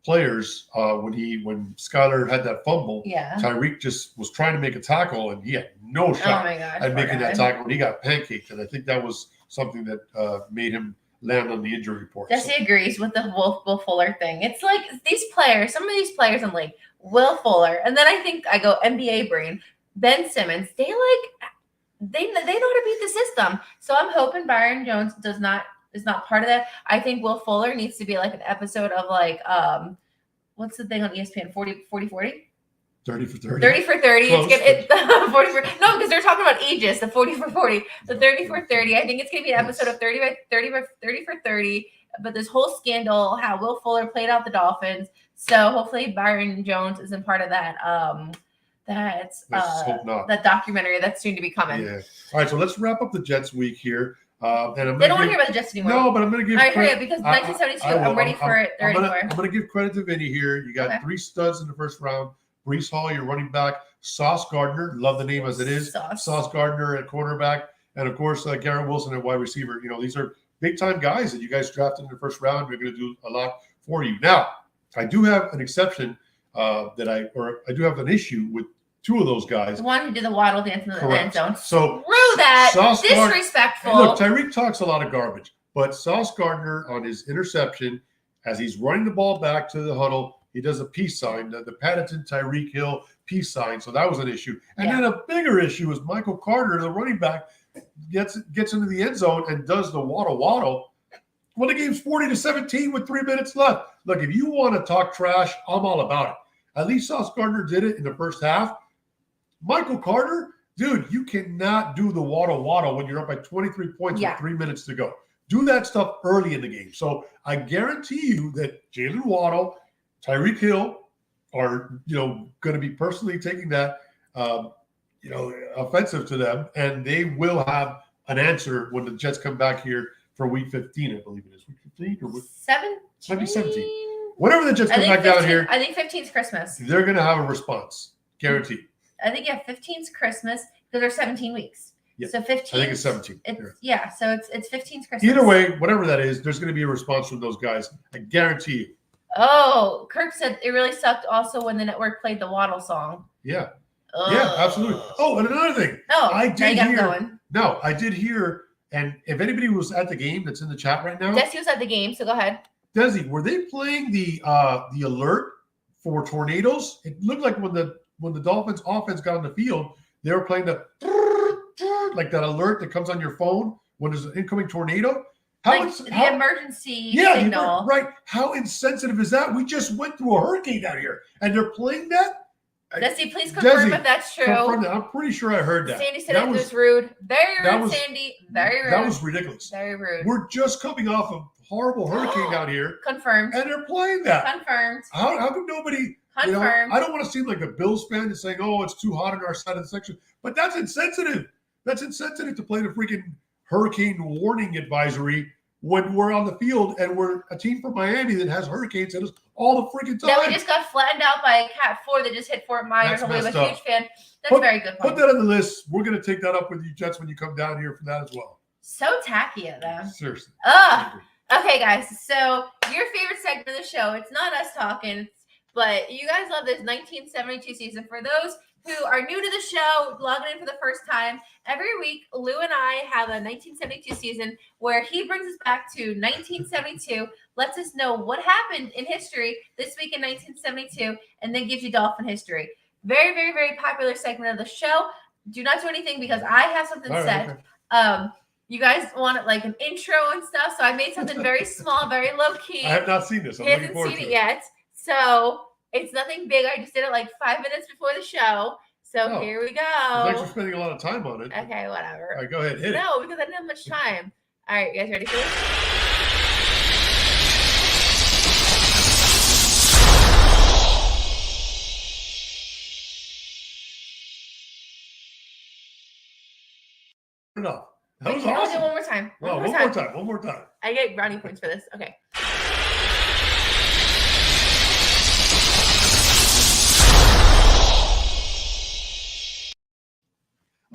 Speaker 2: players when Skylar had that fumble. Yeah. Tyreek just was trying to make a tackle, and he had no shot at making that tackle, and he got pancaked. And I think that was something that made him land on the injury report.
Speaker 1: Jesse agrees with the Will Fuller thing. It's like some of these players in the league, Will Fuller, and then I think I go NBA brain, Ben Simmons, they know how to beat the system. So I'm hoping Byron Jones is not part of that. I think Will Fuller needs to be like an episode of what's the thing on ESPN, 40-40?
Speaker 2: 30 for 30.
Speaker 1: 30 for 30. Close. It's 40 for no, because they're talking about Aegis, the 40 for 40. The 30 for 30. I think it's gonna be an episode of 30 for 30. But this whole scandal, how Will Fuller played out the Dolphins. So hopefully Byron Jones isn't part of that. That documentary that's soon to be coming.
Speaker 2: Yeah. All right, so let's wrap up the Jets week here.
Speaker 1: They don't want to hear about the Jets anymore.
Speaker 2: No, but I'm going to give
Speaker 1: credit because 1972. I'm ready for it.
Speaker 2: I'm going to give credit to Vinny here. You got 3 studs in the first round. Breece Hall, your running back. Sauce Gardner, love the name as it is. Sauce Gardner at cornerback, and of course Garrett Wilson at wide receiver. These are big time guys that you guys drafted in the first round. They're going to do a lot for you. Now, I do have an exception I do have an issue with 2 of those guys.
Speaker 1: The one who did the waddle dance in the end zone.
Speaker 2: So
Speaker 1: screw that. Disrespectful.
Speaker 2: Look, Tyreek talks a lot of garbage, but Sauce Gardner on his interception, as he's running the ball back to the huddle, he does a peace sign, the Paddington Tyreek Hill peace sign. So that was an issue. And then a bigger issue is Michael Carter, the running back, gets into the end zone and does the waddle. Well, the game's 40-17 with 3 minutes left. Look, if you want to talk trash, I'm all about it. At least Sauce Gardner did it in the first half. Michael Carter, dude, you cannot do the waddle when you're up by 23 points with 3 minutes to go. Do that stuff early in the game. So I guarantee you that Jalen Waddle, Tyreek Hill are, going to be personally taking that, offensive to them, and they will have an answer when the Jets come back here for Week 15, I believe it is. Week 15 or 17. Whenever the Jets come back
Speaker 1: 15,
Speaker 2: down here,
Speaker 1: I think 15 is Christmas.
Speaker 2: They're going to have a response, guaranteed.
Speaker 1: I think 15 is Christmas because they're 17 weeks.
Speaker 2: Yeah.
Speaker 1: So 15.
Speaker 2: I think it's 17.
Speaker 1: So it's 15's Christmas.
Speaker 2: Either way, whatever that is, there's going to be a response from those guys. I guarantee you.
Speaker 1: Oh, Kirk said it really sucked also when the network played the Waddle song.
Speaker 2: Yeah. Yeah, absolutely. Oh, and another thing.
Speaker 1: I did hear
Speaker 2: And if anybody was at the game that's in the chat right now,
Speaker 1: Desi was at the game, so go ahead.
Speaker 2: Desi, were they playing the alert for tornadoes? It looked like when the Dolphins offense got on the field, they were playing the like that alert that comes on your phone when there's an incoming tornado.
Speaker 1: The emergency signal.
Speaker 2: Right. How insensitive is that? We just went through a hurricane out here, and they're playing that?
Speaker 1: Desi, please confirm if that's true.
Speaker 2: I'm pretty sure I heard that.
Speaker 1: Sandy said it was rude. Very rude, Sandy. Very rude.
Speaker 2: That was ridiculous.
Speaker 1: Very rude.
Speaker 2: We're just coming off a horrible hurricane out here.
Speaker 1: Confirmed.
Speaker 2: And they're playing that.
Speaker 1: Confirmed.
Speaker 2: How come nobody...
Speaker 1: Confirmed.
Speaker 2: I don't want to seem like a Bills fan and saying, oh, it's too hot on our side of the section. But that's insensitive. That's insensitive to play the freaking hurricane warning advisory when we're on the field and we're a team from Miami that has hurricanes in us all the freaking time.
Speaker 1: That we just got flattened out by a Cat 4 that just hit Fort Myers. I'm a huge fan. That's very good point.
Speaker 2: Put that on the list. We're going to take that up with you, Jets, when you come down here for that as well.
Speaker 1: So tacky of them.
Speaker 2: Seriously.
Speaker 1: Okay, guys. So your favorite segment of the show, it's not us talking, but you guys love this 1972 season. For those who are new to the show, logging in for the first time, every week, Lou and I have a 1972 season where he brings us back to 1972, lets us know what happened in history this week in 1972, and then gives you Dolphin history. Very, very, very popular segment of the show. Do not do anything because I have something set. Okay. You guys want like an intro and stuff, so I made something very small, very low key.
Speaker 2: I have not seen this.
Speaker 1: He hasn't seen it yet, so it's nothing big. I just did it like 5 minutes before the show. So here we go.
Speaker 2: Thanks for spending a lot of time on it.
Speaker 1: Okay, whatever.
Speaker 2: All right, go ahead. Hit it.
Speaker 1: No, because I didn't have much time. All right, you guys ready for this?
Speaker 2: No. That was awesome.
Speaker 1: I'll do it one more time.
Speaker 2: One more time.
Speaker 1: I get brownie points for this. Okay.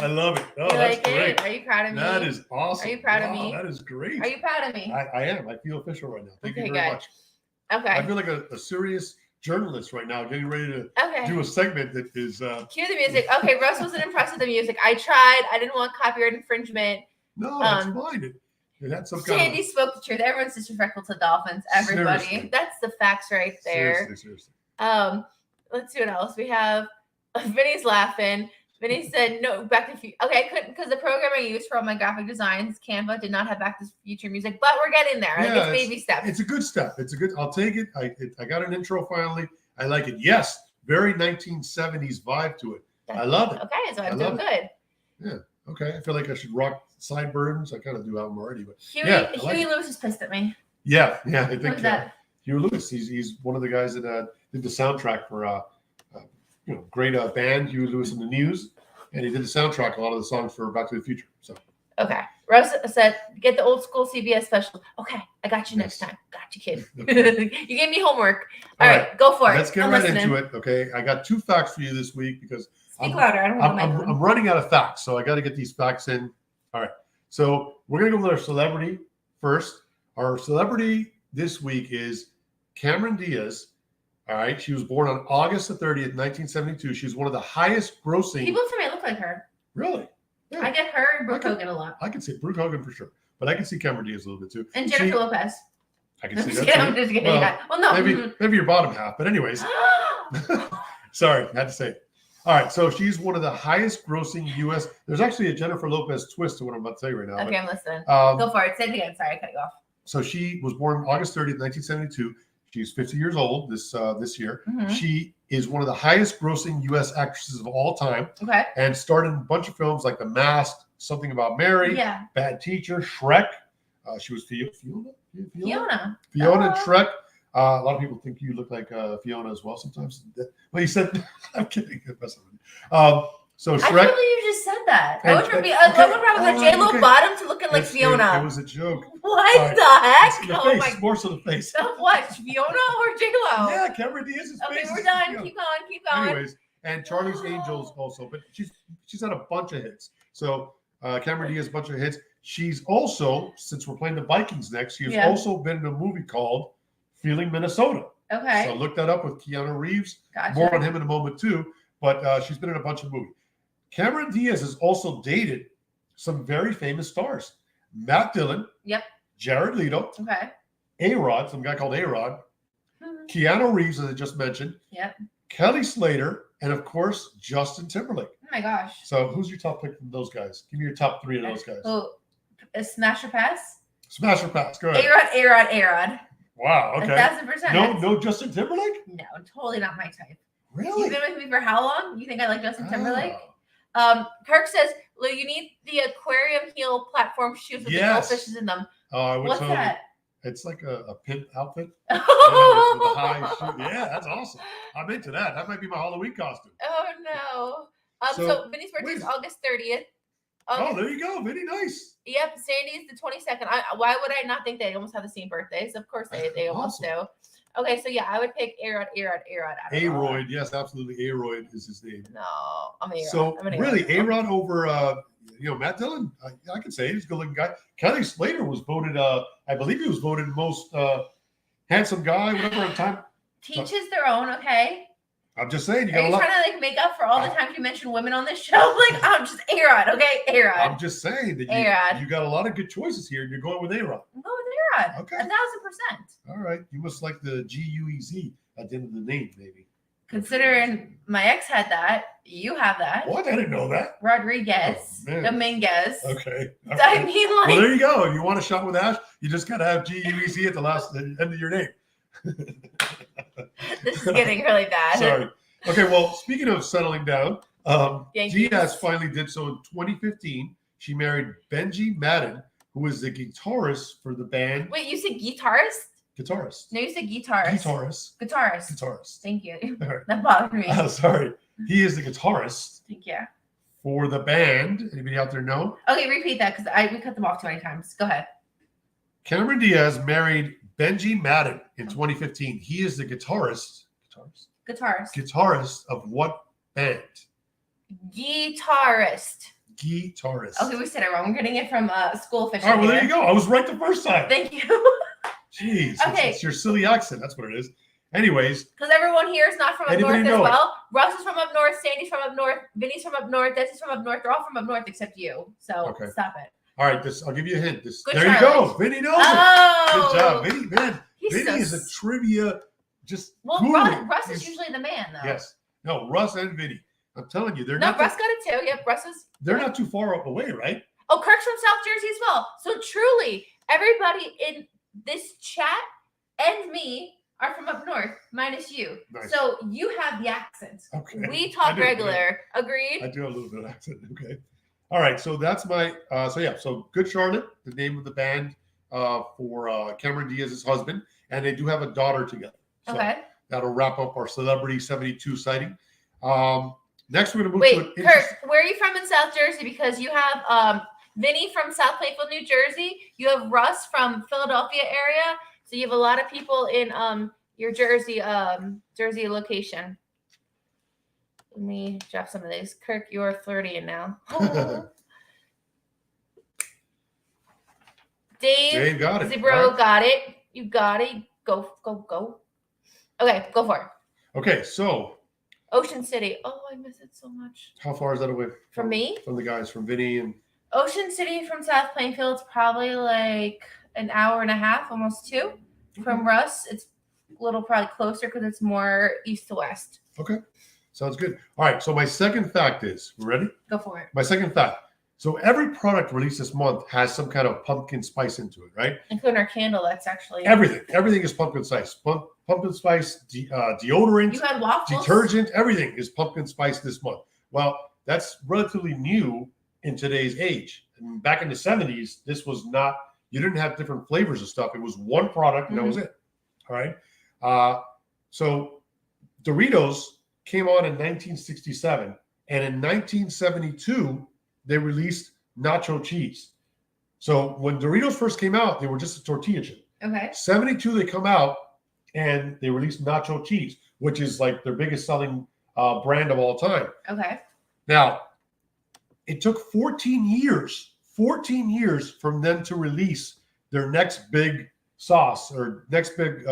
Speaker 2: I love it. Oh,
Speaker 1: that's
Speaker 2: great.
Speaker 1: Are you proud of me?
Speaker 2: That is awesome.
Speaker 1: Are you proud of me?
Speaker 2: That is great.
Speaker 1: Are you proud of me?
Speaker 2: I am. I feel official right now. Thank you very much.
Speaker 1: Okay.
Speaker 2: I feel like a serious journalist right now, getting ready to do a segment that is...
Speaker 1: Cue the music. Okay, Russ wasn't impressed with the music. I tried. I didn't want copyright infringement.
Speaker 2: No, that's fine. It had some kind
Speaker 1: Sandy spoke the truth. Everyone's disrespectful to Dolphins. Everybody.
Speaker 2: Seriously.
Speaker 1: That's the facts right there.
Speaker 2: Seriously.
Speaker 1: Let's see what else. We have Vinny's laughing. Vinny said, no, Back to the Future. Okay, I couldn't because the program I used for all my graphic designs, Canva, did not have Back to the Future music, but we're getting there.
Speaker 2: Yeah,
Speaker 1: it's baby steps.
Speaker 2: It's a good step. I'll take it. I got an intro finally. I like it. Yes, very 1970s vibe to it. I love it.
Speaker 1: Okay, so I'm doing good.
Speaker 2: Yeah. Okay. I feel like I should rock sideburns. I kind of do have them already, but
Speaker 1: Huey Lewis is pissed at me.
Speaker 2: Yeah. I think
Speaker 1: that?
Speaker 2: Huey Lewis. He's one of the guys that did the soundtrack for great band Huey Lewis and the News, and he did the soundtrack a lot of the songs for Back to the Future. So
Speaker 1: okay. Russ said, get the old school CBS special. Okay, I got you next time. Got you, kid. You gave me homework. All right, go for it.
Speaker 2: Let's get into it. Okay, I got 2 facts for you this week because
Speaker 1: speak louder. I don't know
Speaker 2: I'm running out of facts, so I got to get these facts in. All right, so we're gonna go with our celebrity first. Our celebrity this week is Cameron Diaz. All right, she was born on August the 30th, 1972. She's one of the highest grossing.
Speaker 1: People for me look like her.
Speaker 2: Really? Yeah.
Speaker 1: I get her and Brooke Hogan a lot.
Speaker 2: I can see Brooke Hogan for sure, but I can see Cameron Diaz a little bit too.
Speaker 1: And Jennifer Lopez.
Speaker 2: I can see that.
Speaker 1: I'm just kidding. Well, no.
Speaker 2: Maybe your bottom half, but anyways. Sorry, I had to say it. All right, so she's one of the highest grossing U.S. There's actually a Jennifer Lopez twist to what I'm about to tell you right now.
Speaker 1: Okay, I'm listening. Go for it. Say it again. Sorry, I cut you off.
Speaker 2: So she was born August 30th, 1972. She's 50 years old this year. Mm-hmm. She is one of the highest grossing U.S. actresses of all time.
Speaker 1: Okay.
Speaker 2: And starred in a bunch of films like The Mask, Something About Mary, Bad Teacher, Shrek. She was Fiona in Shrek. A lot of people think you look like Fiona as well sometimes. Well, you said, I'm kidding. So Shrek.
Speaker 1: I can't believe you just said that. I went from a J-Lo bottom to looking like Fiona.
Speaker 2: It was a joke.
Speaker 1: What the heck?
Speaker 2: The face, more so the face.
Speaker 1: So what? Fiona or J-Lo?
Speaker 2: Yeah, Cameron Diaz's face.
Speaker 1: Okay, we're done. Keep going.
Speaker 2: Anyways, and Charlie's Angels also, but she's had a bunch of hits. So Cameron Diaz, a bunch of hits. She's also, since we're playing the Vikings next, she's also been in a movie called Feeling Minnesota.
Speaker 1: Okay.
Speaker 2: So look that up with Keanu Reeves.
Speaker 1: Gotcha.
Speaker 2: More on him in a moment too. But she's been in a bunch of movies. Cameron Diaz has also dated some very famous stars. Matt Dillon.
Speaker 1: Yep.
Speaker 2: Jared Leto.
Speaker 1: Okay.
Speaker 2: A-Rod, some guy called A-Rod. Keanu Reeves, as I just mentioned.
Speaker 1: Yep.
Speaker 2: Kelly Slater, and of course, Justin Timberlake.
Speaker 1: Oh my gosh.
Speaker 2: So who's your top pick from those guys? Give me your top 3 of those guys.
Speaker 1: Oh, Smash or Pass?
Speaker 2: Smash or Pass. Go ahead.
Speaker 1: A-Rod.
Speaker 2: Wow. Okay.
Speaker 1: 1,000%.
Speaker 2: No Justin Timberlake?
Speaker 1: No, totally not my type.
Speaker 2: Really?
Speaker 1: You've been with me for how long? You think I like Justin Timberlake? Kirk says, Lou, you need the aquarium heel platform shoes with the goldfishes in them. What's that?
Speaker 2: It's like a pimp outfit. With a
Speaker 1: Oh,
Speaker 2: high shoe. Yeah, that's awesome. I'm into that. That might be my Halloween costume.
Speaker 1: no. So Vinny's birthday is August 30th.
Speaker 2: Oh, there you go. Very nice.
Speaker 1: Yep, Sandy's the 22nd. Why would I not think they almost have the same birthdays? Of course they almost do. Okay, so yeah, I would pick A-Rod.
Speaker 2: A-Royd, yes, absolutely. A-Royd is his name.
Speaker 1: No, I'm A-Rod.
Speaker 2: So really, A-Rod over Matt Dillon, I can say he's a good-looking guy. Kelly Slater was voted, I believe he was voted most handsome guy, whatever at the time.
Speaker 1: Teaches their own, okay?
Speaker 2: I'm just saying,
Speaker 1: Are you trying to make up for all the times you mentioned women on this show? I'm just A-Rod, okay? A-Rod.
Speaker 2: I'm just saying that you got a lot of good choices here, and you're going with A-Rod.
Speaker 1: I'm going with A-Rod.
Speaker 2: Okay.
Speaker 1: 1,000%.
Speaker 2: All right. You must like the G-U-E-Z at the end of the name, maybe.
Speaker 1: Considering my ex had that, you have that.
Speaker 2: What? I didn't know that.
Speaker 1: Rodriguez. Dominguez.
Speaker 2: Okay.
Speaker 1: Right. I mean,
Speaker 2: well, there you go. If you want a shot with Ash, you just got to have G-U-E-Z at the end of your name.
Speaker 1: This is getting really bad.
Speaker 2: Sorry. Okay, well, speaking of settling down, Diaz finally did so in 2015. She married Benji Madden, who is the guitarist for the band.
Speaker 1: Wait, you said guitarist?
Speaker 2: Guitarist.
Speaker 1: No, you said guitarist. Guitarist. Thank you.
Speaker 2: Right.
Speaker 1: That bothered me.
Speaker 2: Sorry. He is the guitarist.
Speaker 1: Thank you.
Speaker 2: For the band. Anybody out there know?
Speaker 1: Okay, repeat that because we cut them off too many times. Go ahead.
Speaker 2: Cameron Diaz married Benji Madden in 2015. He is the guitarist of what band?
Speaker 1: Guitarist. Okay, we said it wrong. We're getting it from school official.
Speaker 2: All right, well, there you go. I was right the first time.
Speaker 1: Thank you.
Speaker 2: Jeez. Okay. It's your silly accent. That's what it is. Anyways.
Speaker 1: Because everyone here is not from up north as well. Russ is from up north. Sandy's from up north. Vinny's from up north. Desi's from up north. They're all from up north except you. So stop it.
Speaker 2: All right, I'll give you a hint. There you go. Vinny knows it. Good job. Vinny, man. Vinny is a trivia
Speaker 1: Russ is usually the man, though.
Speaker 2: Yes. No, Russ and Vinny. I'm telling you,
Speaker 1: Russ got it too. Yep, Russ is.
Speaker 2: They're not too far away, right?
Speaker 1: Oh, Kirk's from South Jersey as well. So truly, everybody in this chat and me are from up north, minus you. Nice. So you have the accent. Okay. We talk regular. Agreed?
Speaker 2: I do have a little bit of accent. Okay. All right. So that's my, so Good Charlotte, the name of the band for Cameron Diaz's husband. And they do have a daughter together. So that'll wrap up our Celebrity 72 sighting. Next, we're going to move to
Speaker 1: Kirk, where are you from in South Jersey? Because you have Vinny from South Plainfield, New Jersey. You have Russ from Philadelphia area. So you have a lot of people in your Jersey location. Let me drop some of these. Kirk, you're Floridian now. Dave
Speaker 2: got it.
Speaker 1: Zebro got it. You got it. Go. Okay, go for it.
Speaker 2: Okay, so
Speaker 1: Ocean City. Oh, I miss it so much.
Speaker 2: How far is that away?
Speaker 1: From me?
Speaker 2: From the guys, from Vinny and
Speaker 1: Ocean City from South Plainfield is probably like an hour and a half, almost 2. From Russ, it's a little probably closer because it's more east to west.
Speaker 2: Okay. Sounds good. All right. So my second fact is, ready?
Speaker 1: Go for it.
Speaker 2: My second fact. So every product released this month has some kind of pumpkin spice into it, right?
Speaker 1: Including our candle, that's actually
Speaker 2: everything. Everything is pumpkin spice. Pumpkin spice, deodorant,
Speaker 1: you had waffles?
Speaker 2: Detergent, everything is pumpkin spice this month. Well, that's relatively new in today's age. And back in the 70s, this was not, you didn't have different flavors of stuff. It was one product and that was it. All right. So Doritos came on in 1967. And in 1972, they released nacho cheese. So when Doritos first came out, they were just a tortilla chip.
Speaker 1: Okay.
Speaker 2: 72, they come out and they released nacho cheese, which is like their biggest selling brand of all time.
Speaker 1: Okay.
Speaker 2: Now, it took 14 years from them to release their next big sauce or next big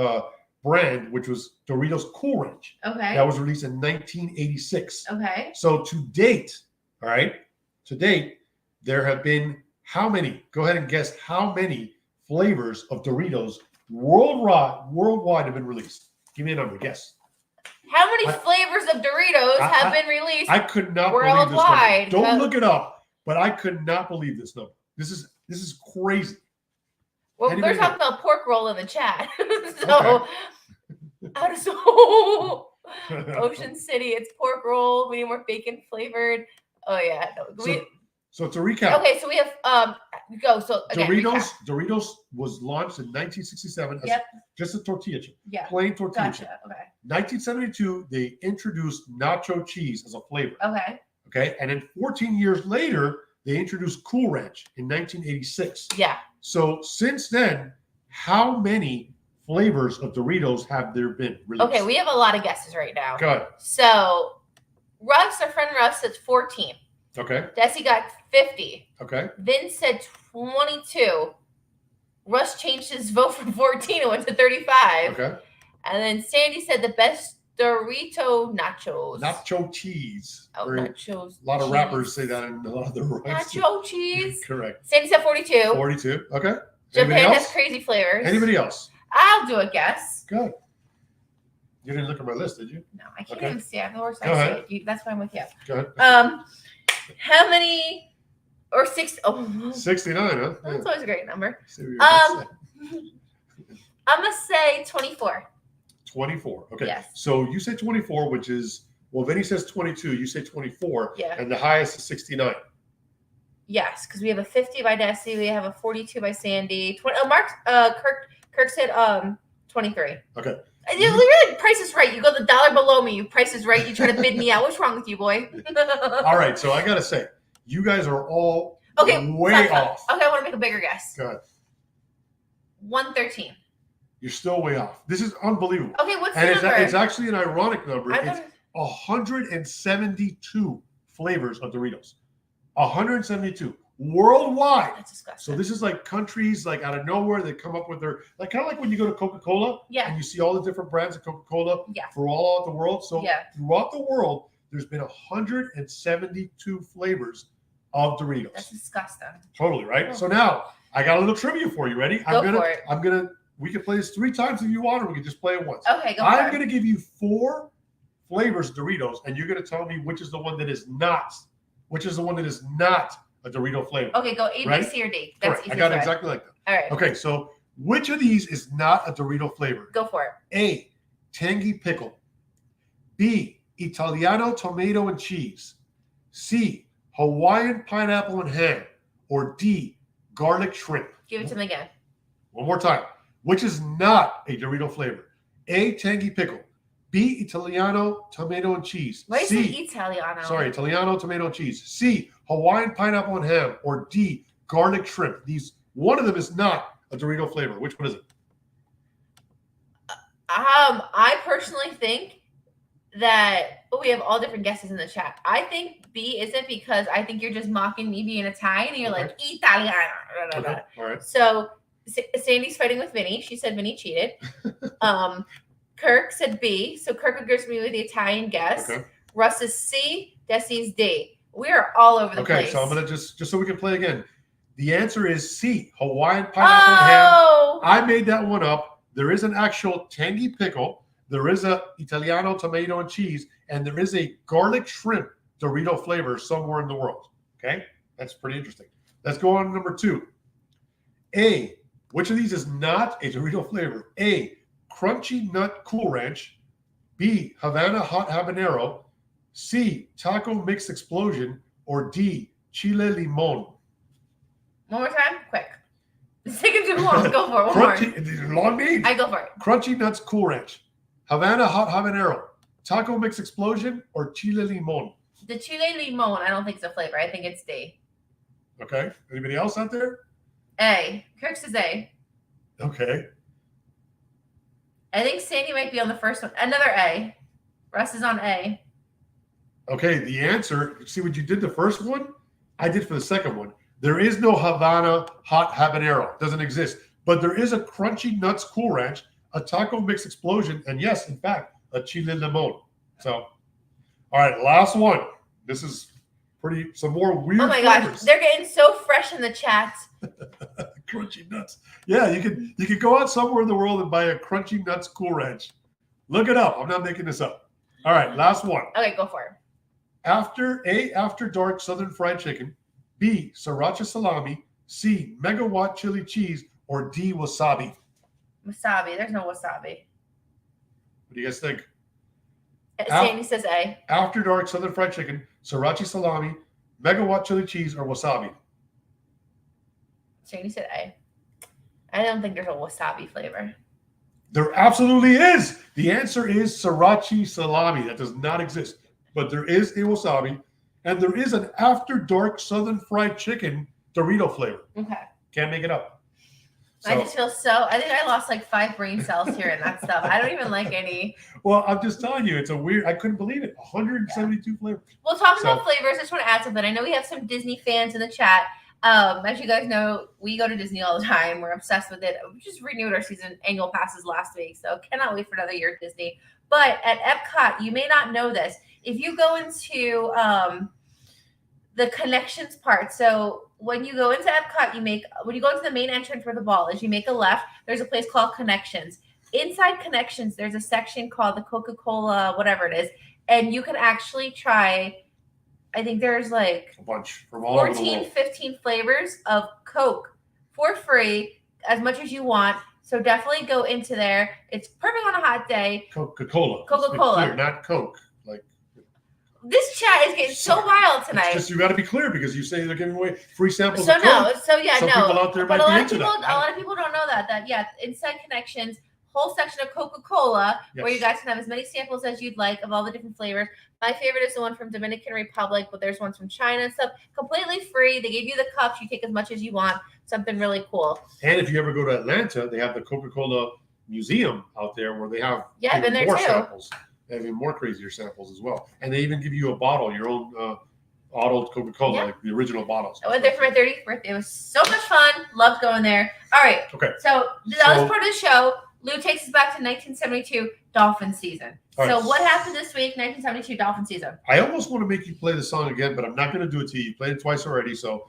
Speaker 2: brand, which was Doritos Cool Ranch.
Speaker 1: Okay.
Speaker 2: That was released in 1986.
Speaker 1: Okay.
Speaker 2: So to date, there have been How many? Go ahead and guess how many flavors of Doritos worldwide have been released. Give me a number. Guess.
Speaker 1: How many flavors of Doritos have been released?
Speaker 2: I could not believe this number. Don't look it up, but I could not believe this number. This is crazy.
Speaker 1: Well, they're talking about pork roll in the chat. So, Ocean City, it's pork roll. We need more bacon flavored. Oh yeah.
Speaker 2: So to recap.
Speaker 1: Okay, so we have go. So again,
Speaker 2: Doritos was launched in 1967 as just a tortilla chip.
Speaker 1: Yeah.
Speaker 2: Plain tortilla chip.
Speaker 1: Okay.
Speaker 2: 1972, they introduced nacho cheese as a flavor.
Speaker 1: Okay.
Speaker 2: Okay. And then 14 years later, they introduced Cool Ranch in 1986.
Speaker 1: Yeah.
Speaker 2: So since then, how many flavors of Doritos have there been released?
Speaker 1: Okay, we have a lot of guesses right now.
Speaker 2: Go ahead.
Speaker 1: So Russ, our friend Russ, says 14.
Speaker 2: Okay.
Speaker 1: Desi got 50.
Speaker 2: Okay.
Speaker 1: Vince said 22. Russ changed his vote from 14 and went to 35.
Speaker 2: Okay.
Speaker 1: And then Sandy said the best Dorito nachos.
Speaker 2: Nacho cheese.
Speaker 1: Oh, nachos.
Speaker 2: A lot of rappers say that in a lot of their rhymes.
Speaker 1: Nacho cheese.
Speaker 2: Correct.
Speaker 1: Sandy said 42.
Speaker 2: 42. Okay.
Speaker 1: Japan has crazy flavors.
Speaker 2: Anybody else?
Speaker 1: I'll do a guess.
Speaker 2: Good. You didn't look at my list, did you?
Speaker 1: No, I can't even see. I have the worst
Speaker 2: Go ahead.
Speaker 1: eyesight. That's why I'm with you.
Speaker 2: Go ahead.
Speaker 1: How many or 60? Oh,
Speaker 2: 69, huh?
Speaker 1: That's always a great number.
Speaker 2: I'm
Speaker 1: gonna say 24.
Speaker 2: 24. Okay.
Speaker 1: Yes.
Speaker 2: So you say 24, which is Vinny says 22. You say 24.
Speaker 1: Yeah.
Speaker 2: And the highest is 69.
Speaker 1: Yes, because we have a 50 by Desi, we have a 42 by Sandy. Kirk said 23.
Speaker 2: Okay.
Speaker 1: You really Price is Right. You go the dollar below me. You Price is Right. You try to bid me out. What's wrong with you, boy?
Speaker 2: All right. So I gotta say, you guys are all way off.
Speaker 1: Okay, I want to make a bigger guess.
Speaker 2: Go ahead.
Speaker 1: 113.
Speaker 2: You're still way off. This is unbelievable.
Speaker 1: Okay, what's the number?
Speaker 2: It's actually an ironic number. It's 172 flavors of Doritos. 172 worldwide.
Speaker 1: That's disgusting.
Speaker 2: So this is like countries like out of nowhere that come up with their kind of like when you go to Coca-Cola and you see all the different brands of Coca-Cola for all of the world. So throughout the world, there's been 172 flavors of Doritos.
Speaker 1: That's disgusting.
Speaker 2: Totally, right? Oh. So now I got a little trivia for you. Ready? We can play this 3 times if you want, or we can just play it once.
Speaker 1: Okay, go for it.
Speaker 2: I'm going to give you 4 flavors of Doritos, and you're going to tell me which is the one that is not. Which is the one that is not a Dorito flavor.
Speaker 1: Okay, go A, B, C, or D. That's
Speaker 2: easy. I got it exactly like that.
Speaker 1: All right.
Speaker 2: Okay, so which of these is not a Dorito flavor?
Speaker 1: Go for it.
Speaker 2: A, tangy pickle. B, Italiano tomato and cheese. C, Hawaiian pineapple and ham. Or D, garlic shrimp.
Speaker 1: Give it to me again.
Speaker 2: One more time. Which is not a Dorito flavor? A, tangy pickle. B, Italiano, tomato and cheese.
Speaker 1: Why is it Italiano?
Speaker 2: Sorry, Italiano, tomato and cheese. C, Hawaiian pineapple and ham. Or D, garlic shrimp. One of them is not a Dorito flavor. Which one is it?
Speaker 1: I personally think that we have all different guesses in the chat. I think B isn't because I think you're just mocking me being Italian and you're like Italiano.
Speaker 2: Okay. All right.
Speaker 1: So Sandy's fighting with Vinny. She said Vinny cheated. Kirk said B, so Kirk agrees with me with the Italian guess.
Speaker 2: Okay.
Speaker 1: Russ is C, Desi's D. We are all over the place.
Speaker 2: Okay, so I'm gonna just so we can play again. The answer is C, Hawaiian pineapple and ham. I made that one up. There is an actual tangy pickle. There is a Italiano tomato and cheese, and there is a garlic shrimp Dorito flavor somewhere in the world. Okay, that's pretty interesting. Let's go on to number 2. A, which of these is not a Dorito flavor? A, Crunchy Nut Cool Ranch. B, Havana Hot Habanero. C, Taco Mix Explosion. Or D, Chile Limon.
Speaker 1: One more time, quick. It's taking too long. Go for it. One more.
Speaker 2: Long name.
Speaker 1: I go for it.
Speaker 2: Crunchy Nuts Cool Ranch. Havana Hot Habanero. Taco Mix Explosion. Or Chile Limon.
Speaker 1: The Chile Limon, I don't think it's a flavor. I think it's D.
Speaker 2: Okay. Anybody else out there?
Speaker 1: A. Kirk says A.
Speaker 2: Okay.
Speaker 1: I think Sandy might be on the first one. Another A. Russ is on A.
Speaker 2: Okay, the answer, see what you did the first one? I did for the second one. There is no Havana Hot Habanero. It doesn't exist. But there is a Crunchy Nuts Cool Ranch, a Taco Mix Explosion, and yes, in fact, a Chile Limon. So, all right, last one. This is some more weird.
Speaker 1: Oh my
Speaker 2: flavors.
Speaker 1: gosh, they're getting so fresh in the chat.
Speaker 2: Crunchy nuts. Yeah, you could go out somewhere in the world and buy a Crunchy Nuts Cool Ranch. Look it up. I'm not making this up. All right, last one.
Speaker 1: Okay, go for it.
Speaker 2: After dark Southern fried chicken, B, sriracha salami, C, megawatt chili cheese, or D, wasabi.
Speaker 1: Wasabi. There's no wasabi.
Speaker 2: What do you guys think?
Speaker 1: Sandy says A.
Speaker 2: After dark Southern fried chicken, sriracha salami, megawatt chili cheese, or wasabi.
Speaker 1: Sandy said A. I don't think there's a wasabi flavor.
Speaker 2: There absolutely is. The answer is sriracha salami. That does not exist. But there is a wasabi, and there is an after dark Southern fried chicken Dorito flavor.
Speaker 1: Okay.
Speaker 2: Can't make it up.
Speaker 1: So, I just feel I think I lost like 5 brain cells here and that stuff. I don't even like any.
Speaker 2: Well, I'm just telling you, it's a weird, I couldn't believe it. 172 flavors.
Speaker 1: Well, talking about flavors, I just want to add something. I know we have some Disney fans in the chat. As you guys know, we go to Disney all the time. We're obsessed with it. We just renewed our annual passes last week, so cannot wait for another year at Disney. But at Epcot, you may not know this. If you go into the connections part, so when you go into Epcot, when you go into the main entrance where the ball is, you make a left. There's a place called Connections. Inside Connections, there's a section called the Coca-Cola, whatever it is, and you can actually try. I think there's like
Speaker 2: a bunch from all
Speaker 1: 14, 15 flavors of Coke for free, as much as you want. So definitely go into there. It's perfect on a hot day.
Speaker 2: Coca-Cola.
Speaker 1: Coca-Cola.
Speaker 2: Clear, not Coke. Like
Speaker 1: this chat is getting so wild tonight.
Speaker 2: It's just you got to be clear because you say they're giving away free samples.
Speaker 1: So
Speaker 2: of Coke.
Speaker 1: Some
Speaker 2: people out there
Speaker 1: but
Speaker 2: might
Speaker 1: a
Speaker 2: be into that.
Speaker 1: A lot of people don't know that. Inside Connections, whole section of Coca-Cola, where you guys can have as many samples as you'd like of all the different flavors. My favorite is the one from Dominican Republic, but there's ones from China and stuff. Completely free. They give you the cups. You take as much as you want. Something really cool.
Speaker 2: And if you ever go to Atlanta, they have the Coca-Cola Museum out there where they have
Speaker 1: I've been there
Speaker 2: more
Speaker 1: too.
Speaker 2: samples. They have even more crazier samples as well. And they even give you a bottle, your own bottled Coca-Cola, like the original bottles.
Speaker 1: I went there for my 30th birthday. It was so much fun. Loved going there. All right.
Speaker 2: Okay.
Speaker 1: So that was part of the show. Lou takes us back to 1972 Dolphin season. So what happened this week, 1972 Dolphin season?
Speaker 2: I almost want to make you play the song again, but I'm not going to do it to you. You played it twice already, so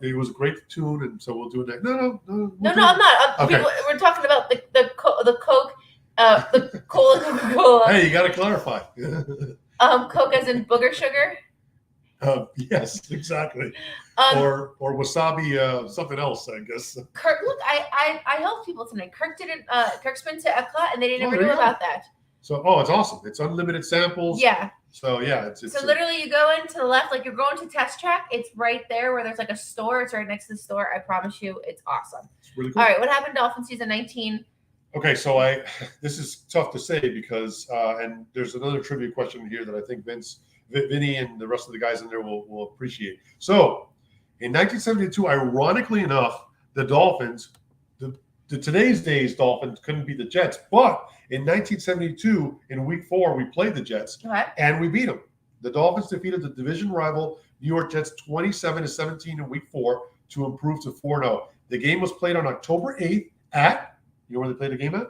Speaker 2: it was a great tune, and so we'll do it next. No,
Speaker 1: I'm not.
Speaker 2: Okay.
Speaker 1: We're talking about the Coke, the Coca-Cola.
Speaker 2: Hey, you got to clarify.
Speaker 1: Coke as in booger sugar.
Speaker 2: Yes, exactly. Or wasabi, something else, I guess.
Speaker 1: Kirk, look, I helped people tonight. Kirk's been to Epcot, and they didn't ever know about that.
Speaker 2: So, it's awesome. It's unlimited samples.
Speaker 1: Yeah.
Speaker 2: So, yeah.
Speaker 1: So, literally, you go into the left, like you're going to Test Track. It's right there where there's like a store. It's right next to the store. I promise you, it's awesome.
Speaker 2: It's really cool.
Speaker 1: All right, what happened Dolphin season 19?
Speaker 2: Okay, so this is tough to say because, and there's another trivia question here that I think Vinny and the rest of the guys in there will appreciate. So, in 1972, ironically enough, the Dolphins, the today's days Dolphins couldn't beat the Jets, but in 1972, in Week 4, we played the Jets and we beat them. The Dolphins defeated the division rival New York Jets 27-17 in Week 4 to improve to 4-0. The game was played on October 8th at, you know where they played the game at?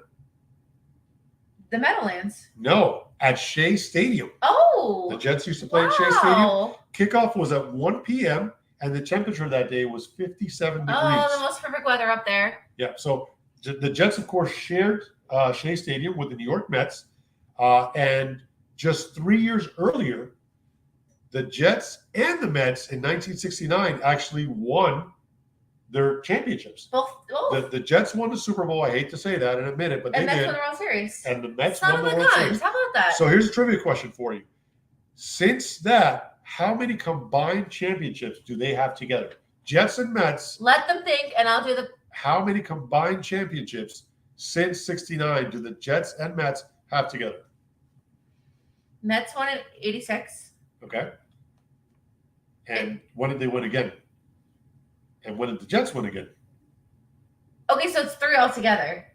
Speaker 1: The Meadowlands.
Speaker 2: No, at Shea Stadium.
Speaker 1: Oh.
Speaker 2: The Jets used to play at Shea Stadium. Kickoff was at 1 p.m. and the temperature that day was 57 degrees.
Speaker 1: Oh, the most perfect weather up there.
Speaker 2: Yeah, so the Jets, of course, shared Shea Stadium with the New York Mets. And just 3 years earlier, the Jets and the Mets in 1969 actually won their championships.
Speaker 1: Both.
Speaker 2: The Jets won the Super Bowl. I hate to say that and admit it, but they did.
Speaker 1: And Mets won the World Series.
Speaker 2: And the Mets won the World Series.
Speaker 1: How about that?
Speaker 2: So here's a trivia question for you. Since that, how many combined championships do they have together? Jets and Mets.
Speaker 1: Let them think, and I'll do the.
Speaker 2: How many combined championships since 69 do the Jets and Mets have together?
Speaker 1: Mets won in 86.
Speaker 2: Okay. And when did they win again? And when did the Jets win again?
Speaker 1: Okay, so it's 3 altogether.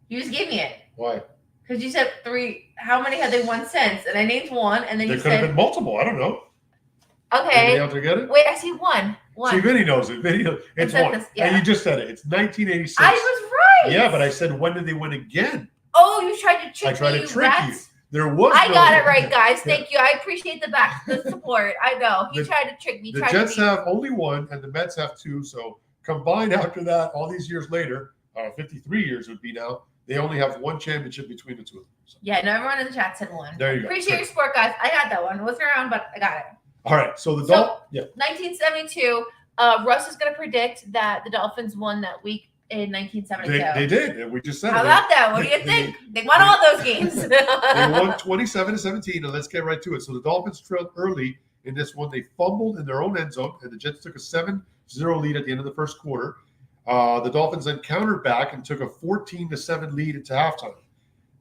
Speaker 1: You just gave me it.
Speaker 2: Why?
Speaker 1: Because you said 3. How many have they won since? And I named one, and then you said...
Speaker 2: There could have been multiple. I don't know.
Speaker 1: Okay.
Speaker 2: Else get it?
Speaker 1: Wait, I see one.
Speaker 2: See, Vinny knows it. It's one. And you just said it. It's 1986.
Speaker 1: I was right.
Speaker 2: Yeah, but I said, when did they win again?
Speaker 1: Oh, you tried to trick me.
Speaker 2: I tried to trick you. There was.
Speaker 1: I got it right, guys. Thank you. I appreciate the support. I know he tried to trick me.
Speaker 2: The Jets have only one, and the Mets have two. So combined after that, all these years later, 53 years would be now. They only have one championship between the two of them. So.
Speaker 1: Yeah, no, everyone in the chat said one.
Speaker 2: There you go.
Speaker 1: Appreciate your support, guys. I got that one. It wasn't around, but I got it.
Speaker 2: All right. So the Dolphins. Yeah.
Speaker 1: 1972. Russ is going to predict that the Dolphins won that week in 1972.
Speaker 2: They did, and we just said.
Speaker 1: How about that? What do you think? They won all those games.
Speaker 2: They won 27-17, and let's get right to it. So the Dolphins trailed early in this one. They fumbled in their own end zone, and the Jets took a 7-0 lead at the end of the first quarter. The Dolphins then countered back and took a 14-7 lead into halftime.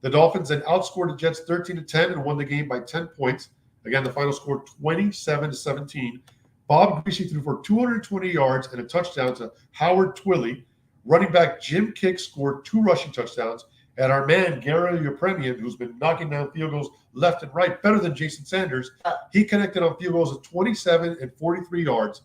Speaker 2: The Dolphins then outscored the Jets 13-10 and won the game by 10 points. Again, the final score 27-17. Bob Greasy threw for 220 yards and a touchdown to Howard Twilley. Running back Jim Kick scored 2 rushing touchdowns. And our man, Gary Yepremian, who's been knocking down field goals left and right, better than Jason Sanders, he connected on field goals of 27 and 43 yards.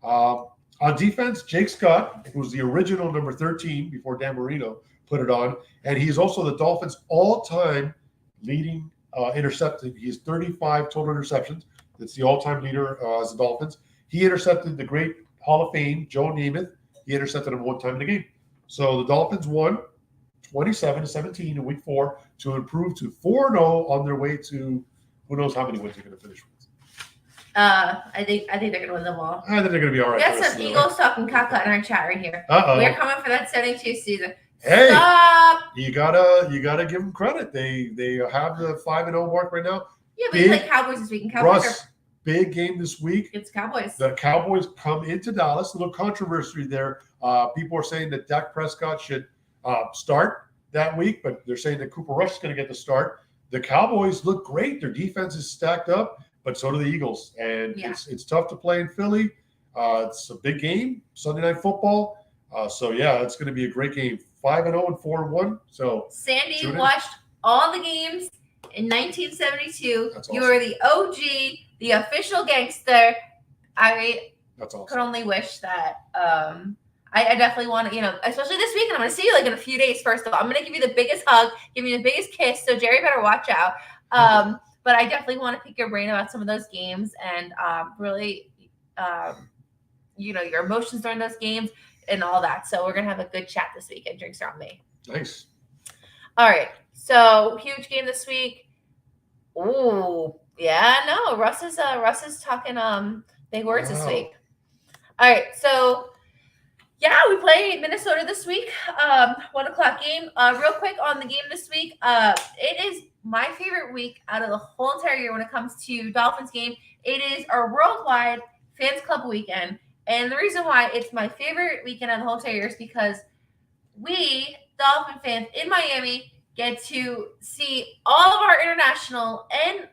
Speaker 2: On defense, Jake Scott, who's the original number 13 before Dan Marino put it on, and he's also the Dolphins' all-time leading intercepted. He has 35 total interceptions. That's the all-time leader as the Dolphins. He intercepted the great Hall of Fame, Joe Namath. He intercepted him one time in the game. So the Dolphins won 27-17 in week 4 to improve to 4-0 on their way to who knows how many wins they're going to finish with.
Speaker 1: I think they're going to win them all.
Speaker 2: I think they're going to be all right.
Speaker 1: We got some Eagles talking caca in our chat right here.
Speaker 2: Uh-oh.
Speaker 1: We're coming for that 72 season.
Speaker 2: Hey,
Speaker 1: Stop!
Speaker 2: you gotta give them credit. They have the 5-0 mark right now.
Speaker 1: Yeah, but you play Cowboys this week. And Cowboys
Speaker 2: Russ, big game this week.
Speaker 1: It's Cowboys.
Speaker 2: The Cowboys come into Dallas. A little controversy there. People are saying that Dak Prescott should start that week, but they're saying that Cooper Rush is going to get the start. The Cowboys look great. Their defense is stacked up, but so do the Eagles. And it's tough to play in Philly. It's a big game, Sunday Night Football. So, yeah, it's going to be a great game. 5-0 and 4-1. So
Speaker 1: Sandy watched all the games in 1972. Awesome. You were the OG, the official gangster.
Speaker 2: That's awesome.
Speaker 1: Could only wish that I definitely want to, especially this weekend. I'm going to see you like in a few days. First of all, I'm going to give you the biggest hug, give you the biggest kiss. So Jerry better watch out. But I definitely want to pick your brain about some of those games and really, your emotions during those games and all that. So we're going to have a good chat this weekend. Drinks are on me.
Speaker 2: Nice.
Speaker 1: All right. So huge game this week. Ooh, yeah, no, Russ is talking big words this week. All right. So yeah, we play Minnesota this week. 1:00 game. Real quick on the game this week. It is my favorite week out of the whole entire year when it comes to Dolphins game. It is our worldwide fans club weekend. And the reason why it's my favorite weekend of the whole entire year is because we, Dolphin fans in Miami, get to see all of our international and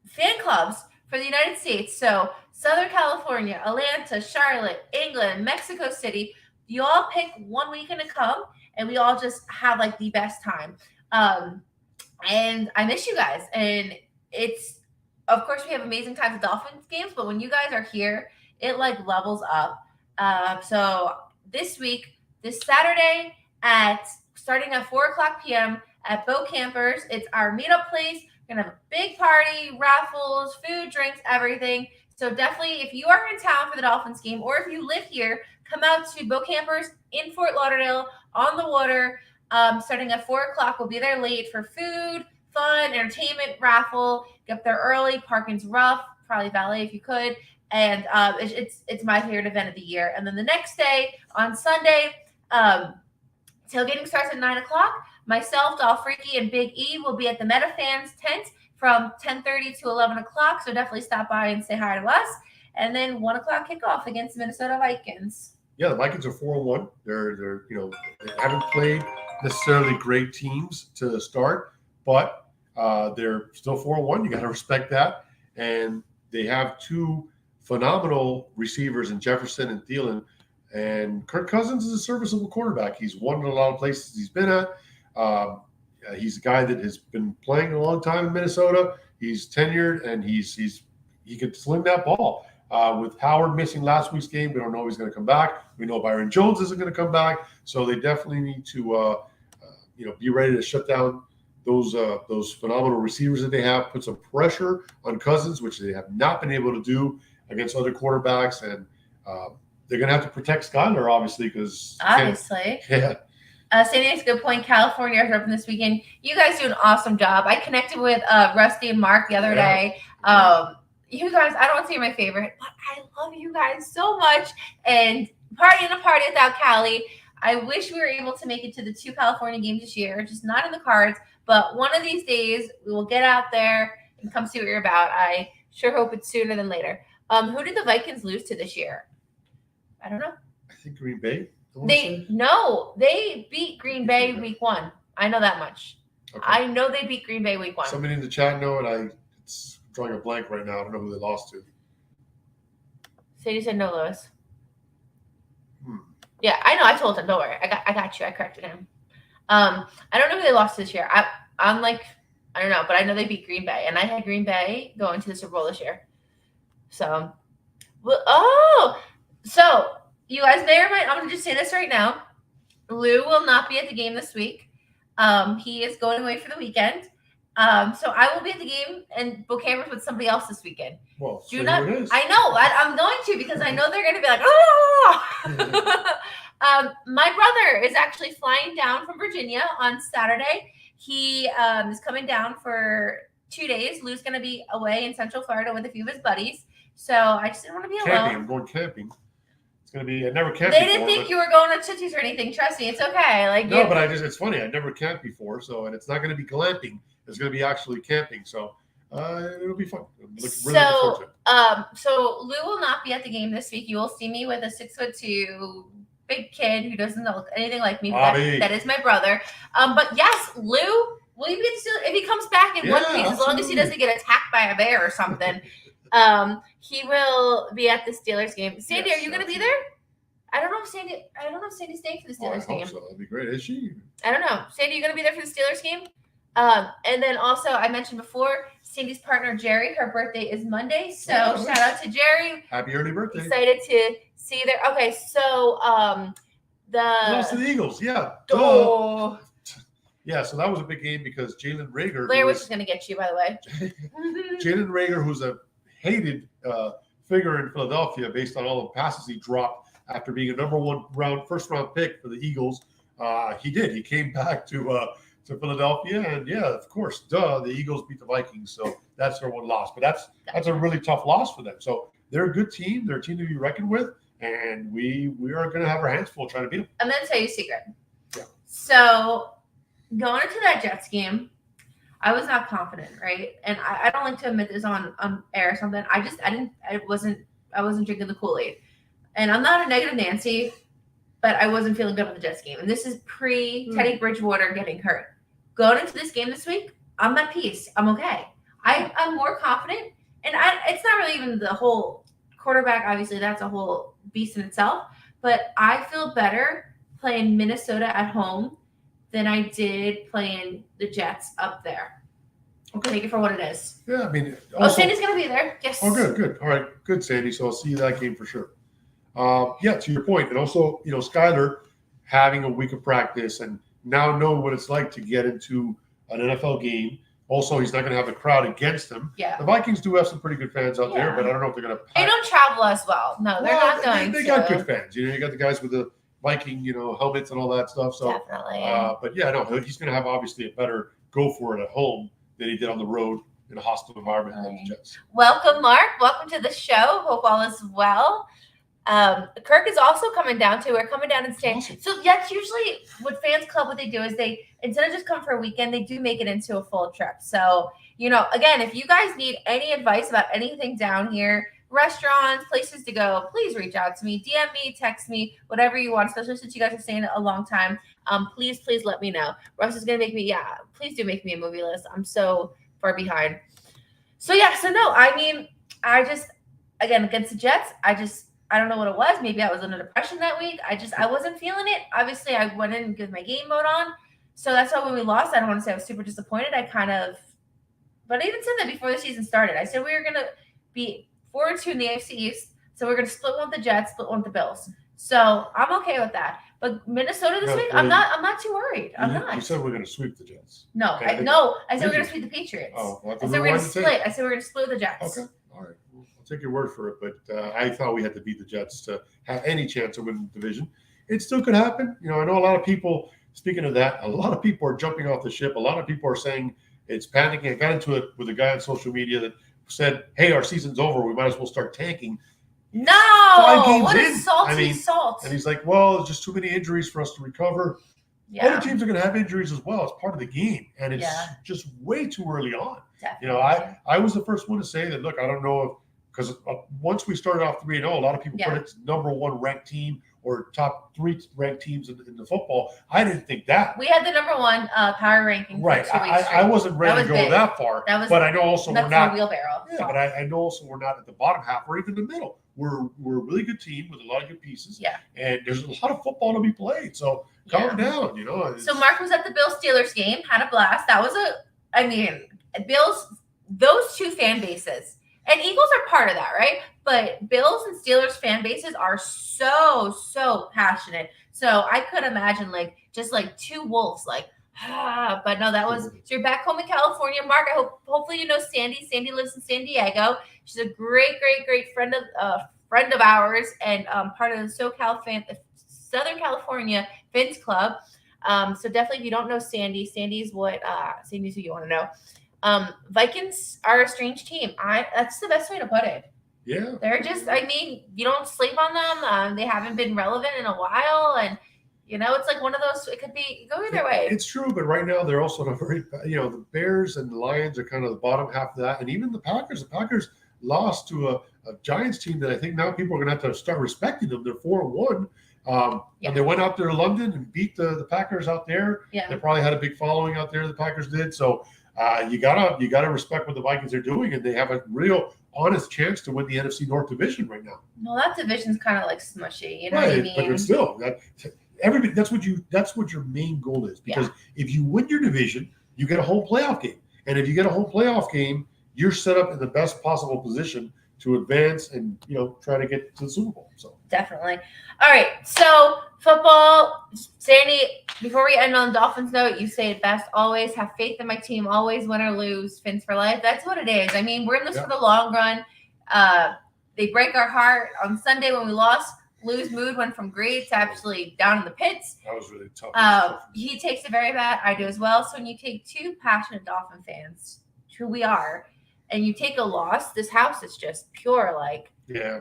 Speaker 1: fan clubs for the United States. So Southern California, Atlanta, Charlotte, England, Mexico City. You all pick one weekend to come, and we all just have like the best time. And I miss you guys. And it's, of course, we have amazing times at Dolphins games, but when you guys are here, it like levels up. So this week, this Saturday starting at 4:00 p.m. at Bo Campers, it's our meetup place. We're gonna have a big party, raffles, food, drinks, everything. So definitely, if you are in town for the Dolphins game, or if you live here, come out to Bo Campers in Fort Lauderdale on the water. Starting at 4:00, we'll be there late for food, fun, entertainment, raffle. Get up there early. Parking's rough. Probably valet if you could. And it's my favorite event of the year. And then the next day on Sunday, tailgating starts at 9:00. Myself, Doll Freaky, and Big E will be at the MetaFans tent from 10:30 to 11:00. So definitely stop by and say hi to us. And then 1:00 kickoff against the Minnesota Vikings.
Speaker 2: Yeah, the Vikings are 4-1. They're they haven't played necessarily great teams to start, but they're still 4-1. You got to respect that. And they have 2 phenomenal receivers in Jefferson and Thielen. And Kirk Cousins is a serviceable quarterback. He's won in a lot of places he's been at. He's a guy that has been playing a long time in Minnesota. He's tenured, and he can sling that ball. With Howard missing last week's game, we don't know if he's going to come back. We know Byron Jones isn't going to come back. So they definitely need to, be ready to shut down those phenomenal receivers that they have, put some pressure on Cousins, which they have not been able to do against other quarterbacks, and they're going to have to protect Skylar, obviously, because
Speaker 1: obviously,
Speaker 2: yeah.
Speaker 1: Sandy makes a good point. California is open this weekend. You guys do an awesome job. I connected with Rusty and Mark the other day. You guys, I don't want to say my favorite, but I love you guys so much. And party without Cali. I wish we were able to make it to the 2 California games this year, just not in the cards. But one of these days, we will get out there and come see what you're about. I sure hope it's sooner than later. Who did the Vikings lose to this year? I don't know.
Speaker 2: I think Green Bay.
Speaker 1: They beat Green Bay week 1. I know that much. Okay. I know they beat Green Bay week 1.
Speaker 2: Somebody in the chat know, and it's drawing a blank right now. I don't know who they lost to.
Speaker 1: Sadie said no, Lewis. Yeah, I know. I told him. Don't worry. I got you. I corrected him. I don't know who they lost this year. I'm like, I don't know, but I know they beat Green Bay, and I had Green Bay going to the Super Bowl this year. So, so you guys may or might. I'm gonna just say this right now. Lou will not be at the game this week. He is going away for the weekend. So I will be at the game and book cameras with somebody else this weekend.
Speaker 2: Well,
Speaker 1: I know. I'm going to because I know they're going to be like, oh. My brother is actually flying down from Virginia on Saturday. He is coming down for 2 days. Lou's going to be away in Central Florida with a few of his buddies. So I just didn't want to be alone.
Speaker 2: I'm going camping. It's going to be, I never camped
Speaker 1: They
Speaker 2: before.
Speaker 1: didn't think you were going to Tootsies or anything. Trust me, it's okay.
Speaker 2: But it's funny. I never camped before. So, and it's not going to be glamping. It's going to be actually camping. So it'll be fun. I'm really looking forward to it.
Speaker 1: So Lou will not be at the game this week. You will see me with a 6'2" big kid who doesn't look anything like me. That is my brother. But yes, Lou, will you be if he comes back in one piece, as long as he doesn't get attacked by a bear or something, he will be at the Steelers game. Sandy, are you going to be there? I don't know if Sandy's staying for the Steelers game.
Speaker 2: So. That'd be great. Is she?
Speaker 1: I don't know. Sandy, are you going to be there for the Steelers game? And then also, I mentioned before, Sandy's partner, Jerry, her birthday is Monday. So shout out to Jerry.
Speaker 2: Happy early birthday.
Speaker 1: Excited to see you there. Okay, so
Speaker 2: lost to the Eagles. Yeah.
Speaker 1: Oh.
Speaker 2: Yeah, so that was a big game because Jalen Reagor.
Speaker 1: Blair was going to get you, by the way.
Speaker 2: Jalen Reagor, who's a hated figure in Philadelphia based on all the passes he dropped after being a first round pick for the Eagles. He came back to Philadelphia, and of course, the Eagles beat the Vikings, so that's their one loss. But that's a really tough loss for them. So they're a good team. They're a team to be reckoned with, and we are going to have our hands full trying to beat them.
Speaker 1: I'm going to tell you a secret.
Speaker 2: Yeah.
Speaker 1: So going into that Jets game, I was not confident, right? And I don't like to admit this on air or something. I wasn't drinking the Kool-Aid, and I'm not a negative Nancy, but I wasn't feeling good with the Jets game. And this is pre-Teddy Bridgewater getting hurt. Going into this game this week, I'm at peace. I'm okay. I'm more confident. And it's not really even the whole quarterback. Obviously, that's a whole beast in itself. But I feel better playing Minnesota at home than I did playing the Jets up there. Okay. Take it for what it is.
Speaker 2: Yeah, I mean.
Speaker 1: Sandy's going to be there. Yes.
Speaker 2: Oh, good. All right. Good, Sandy. So I'll see you that game for sure. To your point. And also, Skylar having a week of practice and now know what it's like to get into an NFL game. Also, he's not going to have the crowd against him.
Speaker 1: Yeah.
Speaker 2: The Vikings do have some pretty good fans out there, but I don't know if they're going to.
Speaker 1: They don't travel as well. No, they're not going.
Speaker 2: They got good fans. You got the guys with the Viking, helmets and all that stuff. So,
Speaker 1: definitely.
Speaker 2: But he's going to have obviously a better go for it at home than he did on the road in a hostile environment like the Jets.
Speaker 1: Welcome, Mark. Welcome to the show. Hope all is well. Kirk is also coming down too. We're coming down and staying. Awesome. So that's usually what Fans Club, what they do is they, instead of just come for a weekend, they do make it into a full trip. So, again, if you guys need any advice about anything down here, restaurants, places to go, please reach out to me, DM me, text me, whatever you want, especially since you guys are staying a long time. Please let me know. Russ is going to make me, please do make me a movie list. I'm so far behind. So I just, again, against the Jets, I don't know what it was. Maybe I was under depression that week. I wasn't feeling it. Obviously, I went in with my game mode on. So that's why when we lost, I don't want to say I was super disappointed. But I even said that before the season started. I said we were going to be 4-2 in the AFC East. So we're going to split one with the Jets, split one with the Bills. So I'm okay with that. But Minnesota this week, I'm not too worried. I'm not.
Speaker 2: You said we're going to sweep the Jets.
Speaker 1: No, I said we're going to sweep the Patriots.
Speaker 2: Oh, well,
Speaker 1: I said we're going to split. I said we're going to split the Jets.
Speaker 2: Okay, all right. Well, I'll take your word for it. But I thought we had to beat the Jets to have any chance of winning the division. It still could happen. I know a lot of people. Speaking of that, a lot of people are jumping off the ship. A lot of people are saying it's panicking. I got into it with a guy on social media that said, "Hey, our season's over. We might as well start tanking."
Speaker 1: No,
Speaker 2: 5 games
Speaker 1: what
Speaker 2: in.
Speaker 1: a salty salt.
Speaker 2: And he's like, well, there's just too many injuries for us to recover. Yeah. Other teams are going to have injuries as well. It's part of the game. And it's just way too early on.
Speaker 1: Definitely.
Speaker 2: I was the first one to say that, look, I don't know if, because once we started off 3-0, a lot of people put it number one ranked team or top 3 ranked teams in the football. I didn't think that.
Speaker 1: We had the number one power ranking.
Speaker 2: Right. I wasn't ready to go that far. But I know also we're not.
Speaker 1: Wheelbarrow.
Speaker 2: Yeah, but I know also we're not at the bottom half or even the middle. We're a really good team with a lot of good pieces.
Speaker 1: Yeah.
Speaker 2: And there's a lot of football to be played. So calm down,
Speaker 1: So Mark was at the Bills-Steelers game, had a blast. That was Bills, those two fan bases. And Eagles are part of that, right? But Bills and Steelers fan bases are so passionate. So I could imagine just two wolves, but no, that was, so you're back home in California. Mark, hopefully you know Sandy. Sandy lives in San Diego. She's a great friend of ours and part of the Southern California Fins Club. So definitely if you don't know Sandy, Sandy's who you want to know. Vikings are a strange team. That's the best way to put it.
Speaker 2: Yeah.
Speaker 1: They're just, you don't sleep on them. They haven't been relevant in a while. And, it's like one of those, it could go either way.
Speaker 2: It's true, but right now they're also not very, the Bears and the Lions are kind of the bottom half of that. And even the Packers. The Packers lost to a Giants team that I think now people are going to have to start respecting them. They're 4-1. And they went out there to London and beat the Packers out there.
Speaker 1: Yeah.
Speaker 2: They probably had a big following out there, the Packers did. So you gotta respect what the Vikings are doing, and they have a real honest chance to win the NFC North division right now.
Speaker 1: Well, that division's kind of smushy, you know
Speaker 2: right,
Speaker 1: what I mean?
Speaker 2: But it's still everybody. That's what your main goal is, because if you win your division, you get a home playoff game, and if you get a home playoff game, you're set up in the best possible position to advance and try to get to the Super Bowl. So
Speaker 1: definitely. All right, so football, Sandy. Before we end on Dolphins note, you say it best. Always have faith in my team. Always win or lose. Fins for life. That's what it is. We're in this for the long run. They break our heart on Sunday when we lost. Lou's mood went from great to actually down in the pits.
Speaker 2: That was really tough.
Speaker 1: He takes it very bad. I do as well. So when you take two passionate Dolphin fans, who we are, and you take a loss, this house is just pure
Speaker 2: Yeah.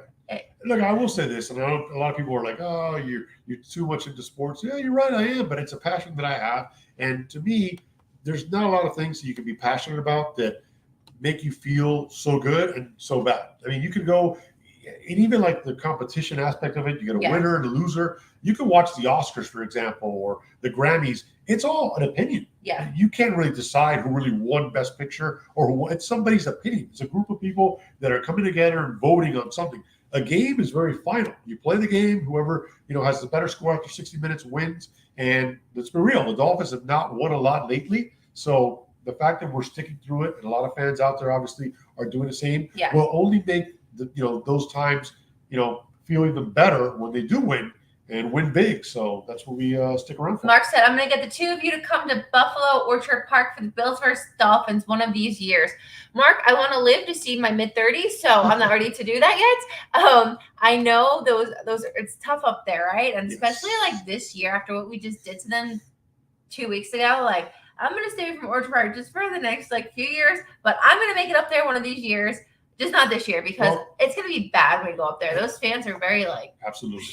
Speaker 2: Look, I will say this, and I know a lot of people are like, "Oh, you're too much into sports." Yeah, you're right, I am, but it's a passion that I have, and to me, there's not a lot of things that you can be passionate about that make you feel so good and so bad. You can go, and even the competition aspect of it, you get a winner and a loser. You can watch the Oscars, for example, or the Grammys. It's all an opinion.
Speaker 1: Yeah.
Speaker 2: You can't really decide who really won Best Picture or it's somebody's opinion. It's a group of people that are coming together and voting on something. A game is very final. You play the game. Whoever has the better score after 60 minutes wins. And let's be real, the Dolphins have not won a lot lately. So the fact that we're sticking through it, and a lot of fans out there obviously are doing the same, will only make those times feel even better when they do win and win big. So that's what we stick around for.
Speaker 1: Mark said, I'm going to get the two of you to come to Buffalo Orchard Park for the Bills versus Dolphins one of these years. Mark, I want to live to see my mid-30s, so I'm not ready to do that yet. I know those it's tough up there, right? And especially this year after what we just did to them 2 weeks ago, I'm going to stay away from Orchard Park just for the next few years, but I'm going to make it up there one of these years. Just not this year, because it's going to be bad when we go up there. Those fans are very
Speaker 2: Absolutely.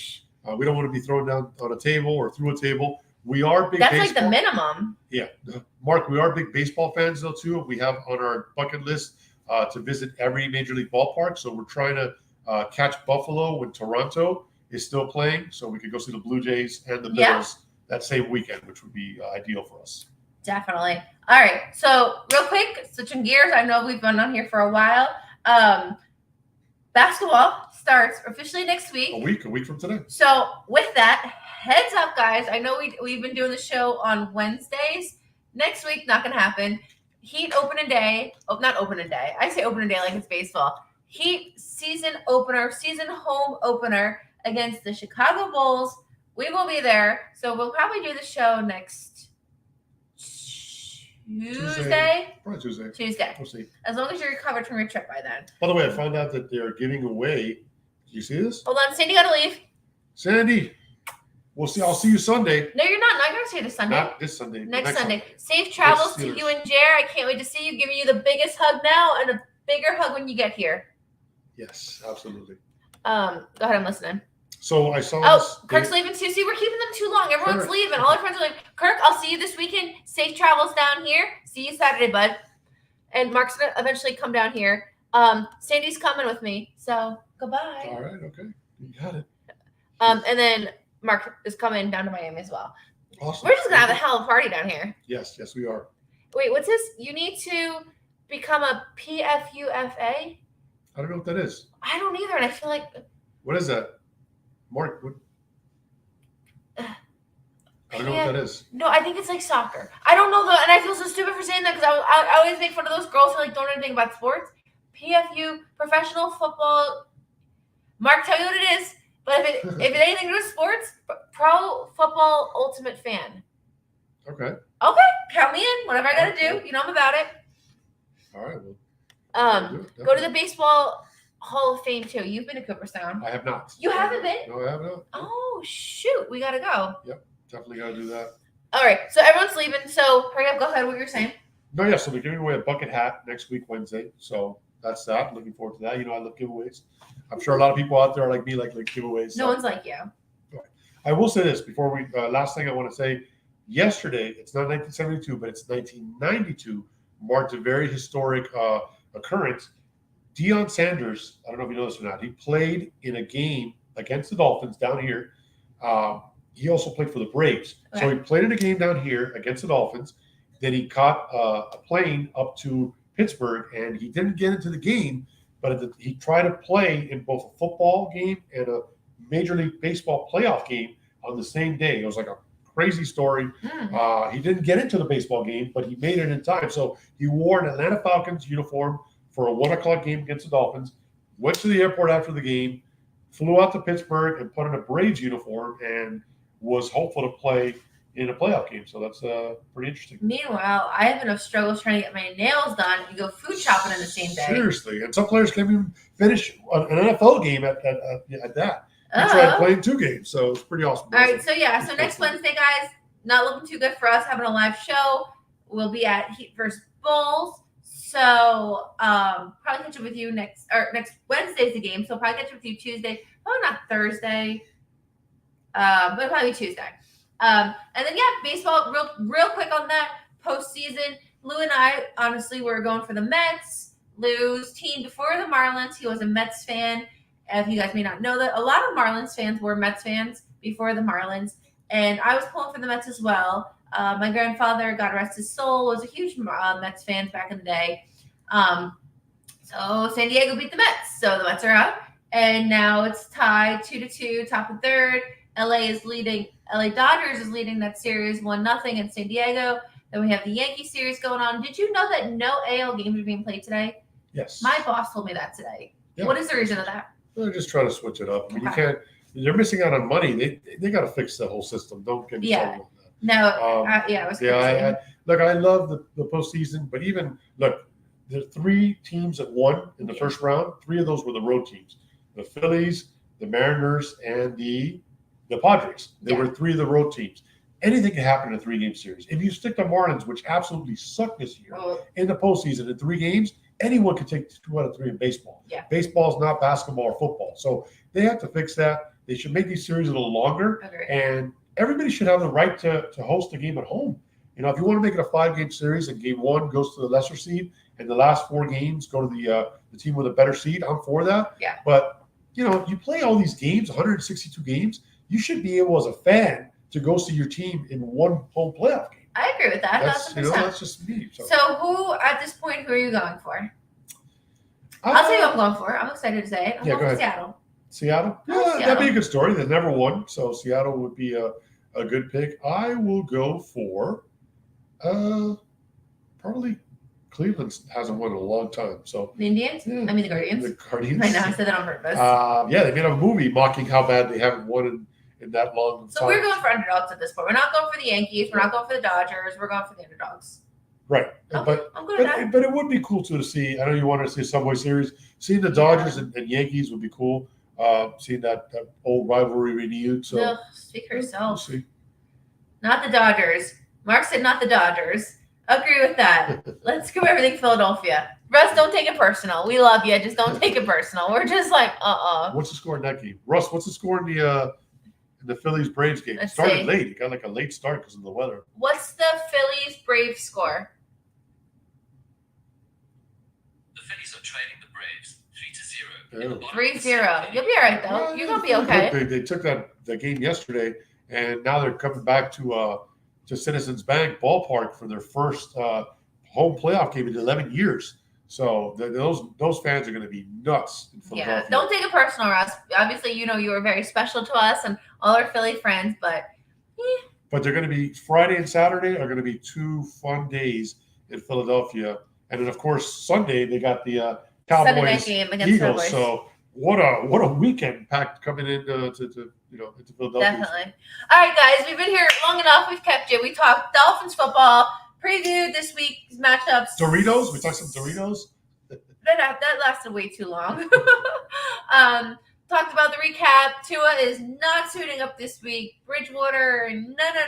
Speaker 2: We don't want to be thrown down on a table or through a table. We are big
Speaker 1: That's
Speaker 2: baseball.
Speaker 1: the minimum.
Speaker 2: Yeah. Mark, we are big baseball fans, though, too. We have on our bucket list to visit every Major League ballpark. So we're trying to catch Buffalo when Toronto is still playing. So we could go see the Blue Jays and the Bills that same weekend, which would be ideal for us.
Speaker 1: Definitely. All right. So real quick, switching gears. I know we've been on here for a while. Basketball starts officially next week.
Speaker 2: A week from today.
Speaker 1: So with that, heads up, guys. I know we've been doing the show on Wednesdays. Next week, not going to happen. Heat opening day. Oh, not opening day. I say opening day like it's baseball. Heat season home opener against the Chicago Bulls We will be there. So we'll probably do the show next Tuesday.
Speaker 2: Probably Tuesday.
Speaker 1: Tuesday.
Speaker 2: We'll see.
Speaker 1: As long as you're recovered from your trip by then.
Speaker 2: By the way, I found out that they're giving away. Did you see this?
Speaker 1: Hold on, Sandy got to leave.
Speaker 2: Sandy, we'll see. I'll see you Sunday.
Speaker 1: No, you're not. Not going to see you this Sunday.
Speaker 2: Not this Sunday.
Speaker 1: Next Sunday. Safe travels to you and Jer. I can't wait to see you. Giving you the biggest hug now and a bigger hug when you get here.
Speaker 2: Yes, absolutely.
Speaker 1: Go ahead. I'm listening.
Speaker 2: So I saw.
Speaker 1: Oh, Kirk's leaving too. See, we're keeping them too long. Everyone's leaving. All our friends are leaving. Kirk, I'll see you this weekend. Safe travels down here. See you Saturday, bud. And Mark's gonna eventually come down here. Sandy's coming with me. So goodbye.
Speaker 2: All right. Okay. You got it.
Speaker 1: And then Mark is coming down to Miami as well.
Speaker 2: Awesome.
Speaker 1: We're just gonna have a hell of a party down here.
Speaker 2: Yes, we are.
Speaker 1: Wait, what's this? You need to become a PFUFA?
Speaker 2: I don't know what that is.
Speaker 1: I don't either, and I feel like.
Speaker 2: What is that? Mark, what? I don't know what that is.
Speaker 1: No, I think it's like soccer. I don't know, and I feel so stupid for saying that because I always make fun of those girls who like don't know anything about sports. PFU, professional football. Mark, tell you what it is. But if it anything to do with sports, pro football ultimate fan.
Speaker 2: Okay.
Speaker 1: Okay, count me in. Whatever I got to do, you know I'm about it.
Speaker 2: All right. Well,
Speaker 1: go to the baseball Hall of Fame too. You've been to Cooperstown.
Speaker 2: I have not.
Speaker 1: You haven't been?
Speaker 2: No, I have not.
Speaker 1: Oh shoot, we gotta go.
Speaker 2: Yep, definitely gotta do that.
Speaker 1: All right, so everyone's leaving. So hurry up, go ahead. What you're saying?
Speaker 2: No, yeah. So they're giving away a bucket hat next week, Wednesday. So that's that. Looking forward to that. You know, I love giveaways. I'm sure a lot of people out there are like me, like giveaways.
Speaker 1: No one's like you.
Speaker 2: I will say this before we. Last thing I want to say. Yesterday, it's not 1972, but it's 1992. Marked a very historic occurrence. Deion Sanders. I don't know if you know this or not. He played in a game against the Dolphins down here. He also played for the Braves. Okay. So he played in a game down here against the Dolphins. Then he caught a plane up to Pittsburgh, and he didn't get into the game. But he tried to play in both a football game and a Major League Baseball playoff game on the same day. It was like a crazy story. He didn't get into the baseball game, but he made it in time. So he wore an Atlanta Falcons uniform for a 1:00 game against the Dolphins, went to the airport after the game, flew out to Pittsburgh and put on a Braves uniform and was hopeful to play in a playoff game. So that's pretty interesting.
Speaker 1: Meanwhile, I have enough struggles trying to get my nails done and go food shopping in the same day.
Speaker 2: Seriously. And some players can't even finish an NFL game at that. He tried playing 2 games, so it's pretty awesome.
Speaker 1: All right, so yeah, so next Wednesday, guys, not looking too good for us having a live show. We'll be at Heat vs. Bulls. So probably catch up with you next Wednesday's the game. So probably catch up with you Tuesday. Probably not Thursday, but probably Tuesday. And then baseball. Real quick on that postseason. Lou and I honestly were going for the Mets. Lou's team before the Marlins. He was a Mets fan. If you guys may not know that, a lot of Marlins fans were Mets fans before the Marlins, and I was pulling for the Mets as well. My grandfather, God rest his soul, was a huge Mets fan back in the day. So San Diego beat the Mets, so the Mets are up, and now it's tied 2-2, top of third. LA Dodgers is leading that series 1-0 in San Diego. Then we have the Yankee series going on. Did you know that no AL games are being played today?
Speaker 2: Yes.
Speaker 1: My boss told me that today. Yeah. What is the reason of that?
Speaker 2: They're just trying to switch it up. I mean, you can't. They're missing out on money. They got to fix the whole system. Don't get me started on that.
Speaker 1: No. I was.
Speaker 2: Yeah. I love the postseason, but even look, the 3 teams that won in the first round. 3 of those were the road teams: the Phillies, the Mariners, and the Padres. There were 3 of the road teams. Anything can happen in a 3-game series. If you stick the Marlins, which absolutely sucked this year, in the postseason in 3 games. Anyone can take 2 out of 3 in baseball. Yeah. Baseball is not basketball or football. So they have to fix that. They should make these series a little longer. Okay. And everybody should have the right to host a game at home. You know, if you want to make it a 5-game series and game 1 goes to the lesser seed and the last 4 games go to the team with a better seed, I'm for that. Yeah. But, you know, you play all these games, 162 games, you should be able as a fan to go see your team in 1 home playoff game.
Speaker 1: I agree with that.
Speaker 2: That's just me.
Speaker 1: So who, at this point, who are you going for? I'll tell you what I'm going for. I'm excited to say it. I'm going for Seattle.
Speaker 2: Seattle? Yeah, that'd be a good story. They've never won, so Seattle would be a good pick. I will go for probably Cleveland hasn't won in a long time. So
Speaker 1: the Indians? Yeah. I mean the Guardians.
Speaker 2: The Guardians.
Speaker 1: I know, I said that on purpose.
Speaker 2: They made a movie mocking how bad they haven't won in that long
Speaker 1: So
Speaker 2: time.
Speaker 1: we're going for underdogs at this point. We're not going for the Yankees. We're not going for the Dodgers. We're going for the underdogs.
Speaker 2: Right.
Speaker 1: Okay, I'm good with that.
Speaker 2: But it would be cool too to see. I know you wanted to see a Subway Series. Seeing the Dodgers and Yankees would be cool. Seeing that old rivalry renewed. So
Speaker 1: no, speak for yourself.
Speaker 2: We'll see.
Speaker 1: Not the Dodgers. Mark said not the Dodgers. Agree with that. Let's go everything Philadelphia. Russ, don't take it personal. We love you. Just don't take it personal. We're just like,
Speaker 2: What's the score in that game? Russ, what's the score in the Phillies-Braves game? It started late. It got like a late start because of the weather.
Speaker 1: What's the Phillies-Braves score?
Speaker 3: The Phillies are trailing the Braves 3-0.
Speaker 1: 3-0. You'll be all right, though. You're going to be okay.
Speaker 2: They took the game yesterday, and now they're coming back to Citizens Bank Ballpark for their first home playoff game in 11 years. So those fans are going to be nuts in Philadelphia.
Speaker 1: Yeah, don't take it personal, Russ. Obviously, you were very special to us and all our Philly friends, but
Speaker 2: But they're going to be Friday and Saturday are going to be 2 fun days in Philadelphia, and then of course Sunday they got the Cowboys
Speaker 1: game against
Speaker 2: Eagles.
Speaker 1: Cowboys.
Speaker 2: So what a weekend packed coming into into Philadelphia.
Speaker 1: Definitely. All right, guys, we've been here long enough. We've kept you. We talked Dolphins football. Previewed this week's matchups.
Speaker 2: Doritos. We talked some Doritos.
Speaker 1: That lasted way too long. Talked about the recap. Tua is not suiting up this week. Bridgewater,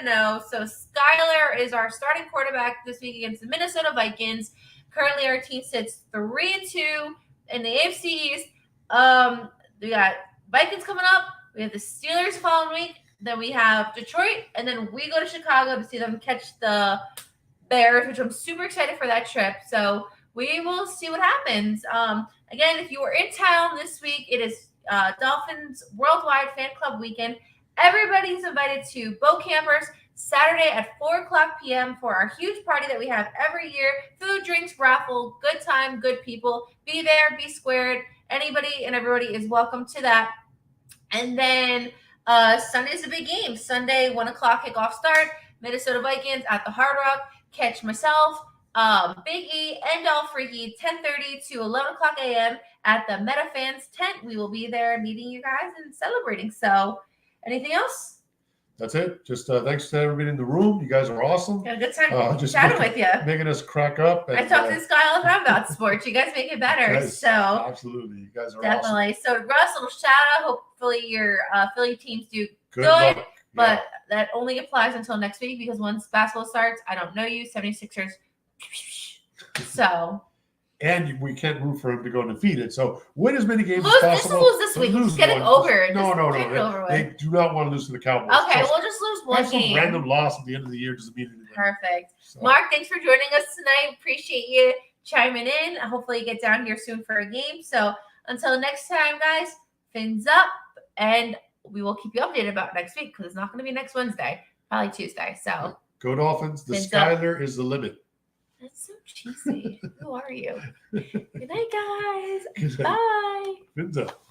Speaker 1: no. So Skylar is our starting quarterback this week against the Minnesota Vikings. Currently, our team sits 3-2 in the AFC East. We got Vikings coming up. We have the Steelers following week. Then we have Detroit, and then we go to Chicago to see them catch the Bears, which I'm super excited for that trip. So we will see what happens. Again, if you were in town this week, it is Dolphins Worldwide Fan Club Weekend. Everybody's invited to Bo Campers Saturday at 4:00 p.m. for our huge party that we have every year. Food, drinks, raffle, good time, good people. Be there, be squared. Anybody and everybody is welcome to that. And then Sunday's the big game. Sunday, 1:00 kickoff start. Minnesota Vikings at the Hard Rock. Catch myself, Big E, and All Freaky, 10:30 to 11:00 a.m. at the Meta Fans tent. We will be there meeting you guys and celebrating. So, anything else?
Speaker 2: That's it. Just thanks to everybody in the room. You guys are awesome.
Speaker 1: Had a good time chatting with you.
Speaker 2: Making us crack up. And,
Speaker 1: I talk to this guy all the time about sports. You guys make it better.
Speaker 2: Yes,
Speaker 1: so
Speaker 2: absolutely. You guys are
Speaker 1: definitely.
Speaker 2: awesome.
Speaker 1: So, Russ, little shout out. Hopefully your Philly teams do good.
Speaker 2: Luck.
Speaker 1: But that only applies until next week because once basketball starts, I don't know you, 76ers. So.
Speaker 2: And we can't root for him to go undefeated. So win as many games
Speaker 1: as possible. Lose this week. Just get it over.
Speaker 2: No. They do not want to lose to the Cowboys.
Speaker 1: Okay, we'll just lose one game.
Speaker 2: Some random loss at the end of the year doesn't mean anything.
Speaker 1: Perfect. So. Mark, thanks for joining us tonight. Appreciate you chiming in. Hopefully you get down here soon for a game. So until next time, guys, fins up. And we will keep you updated about next week because it's not going to be next Wednesday, probably Tuesday. So
Speaker 2: go Dolphins. The Skylar is the limit.
Speaker 1: That's so cheesy. Who are you? Good night, guys. Bye.
Speaker 2: Fins up.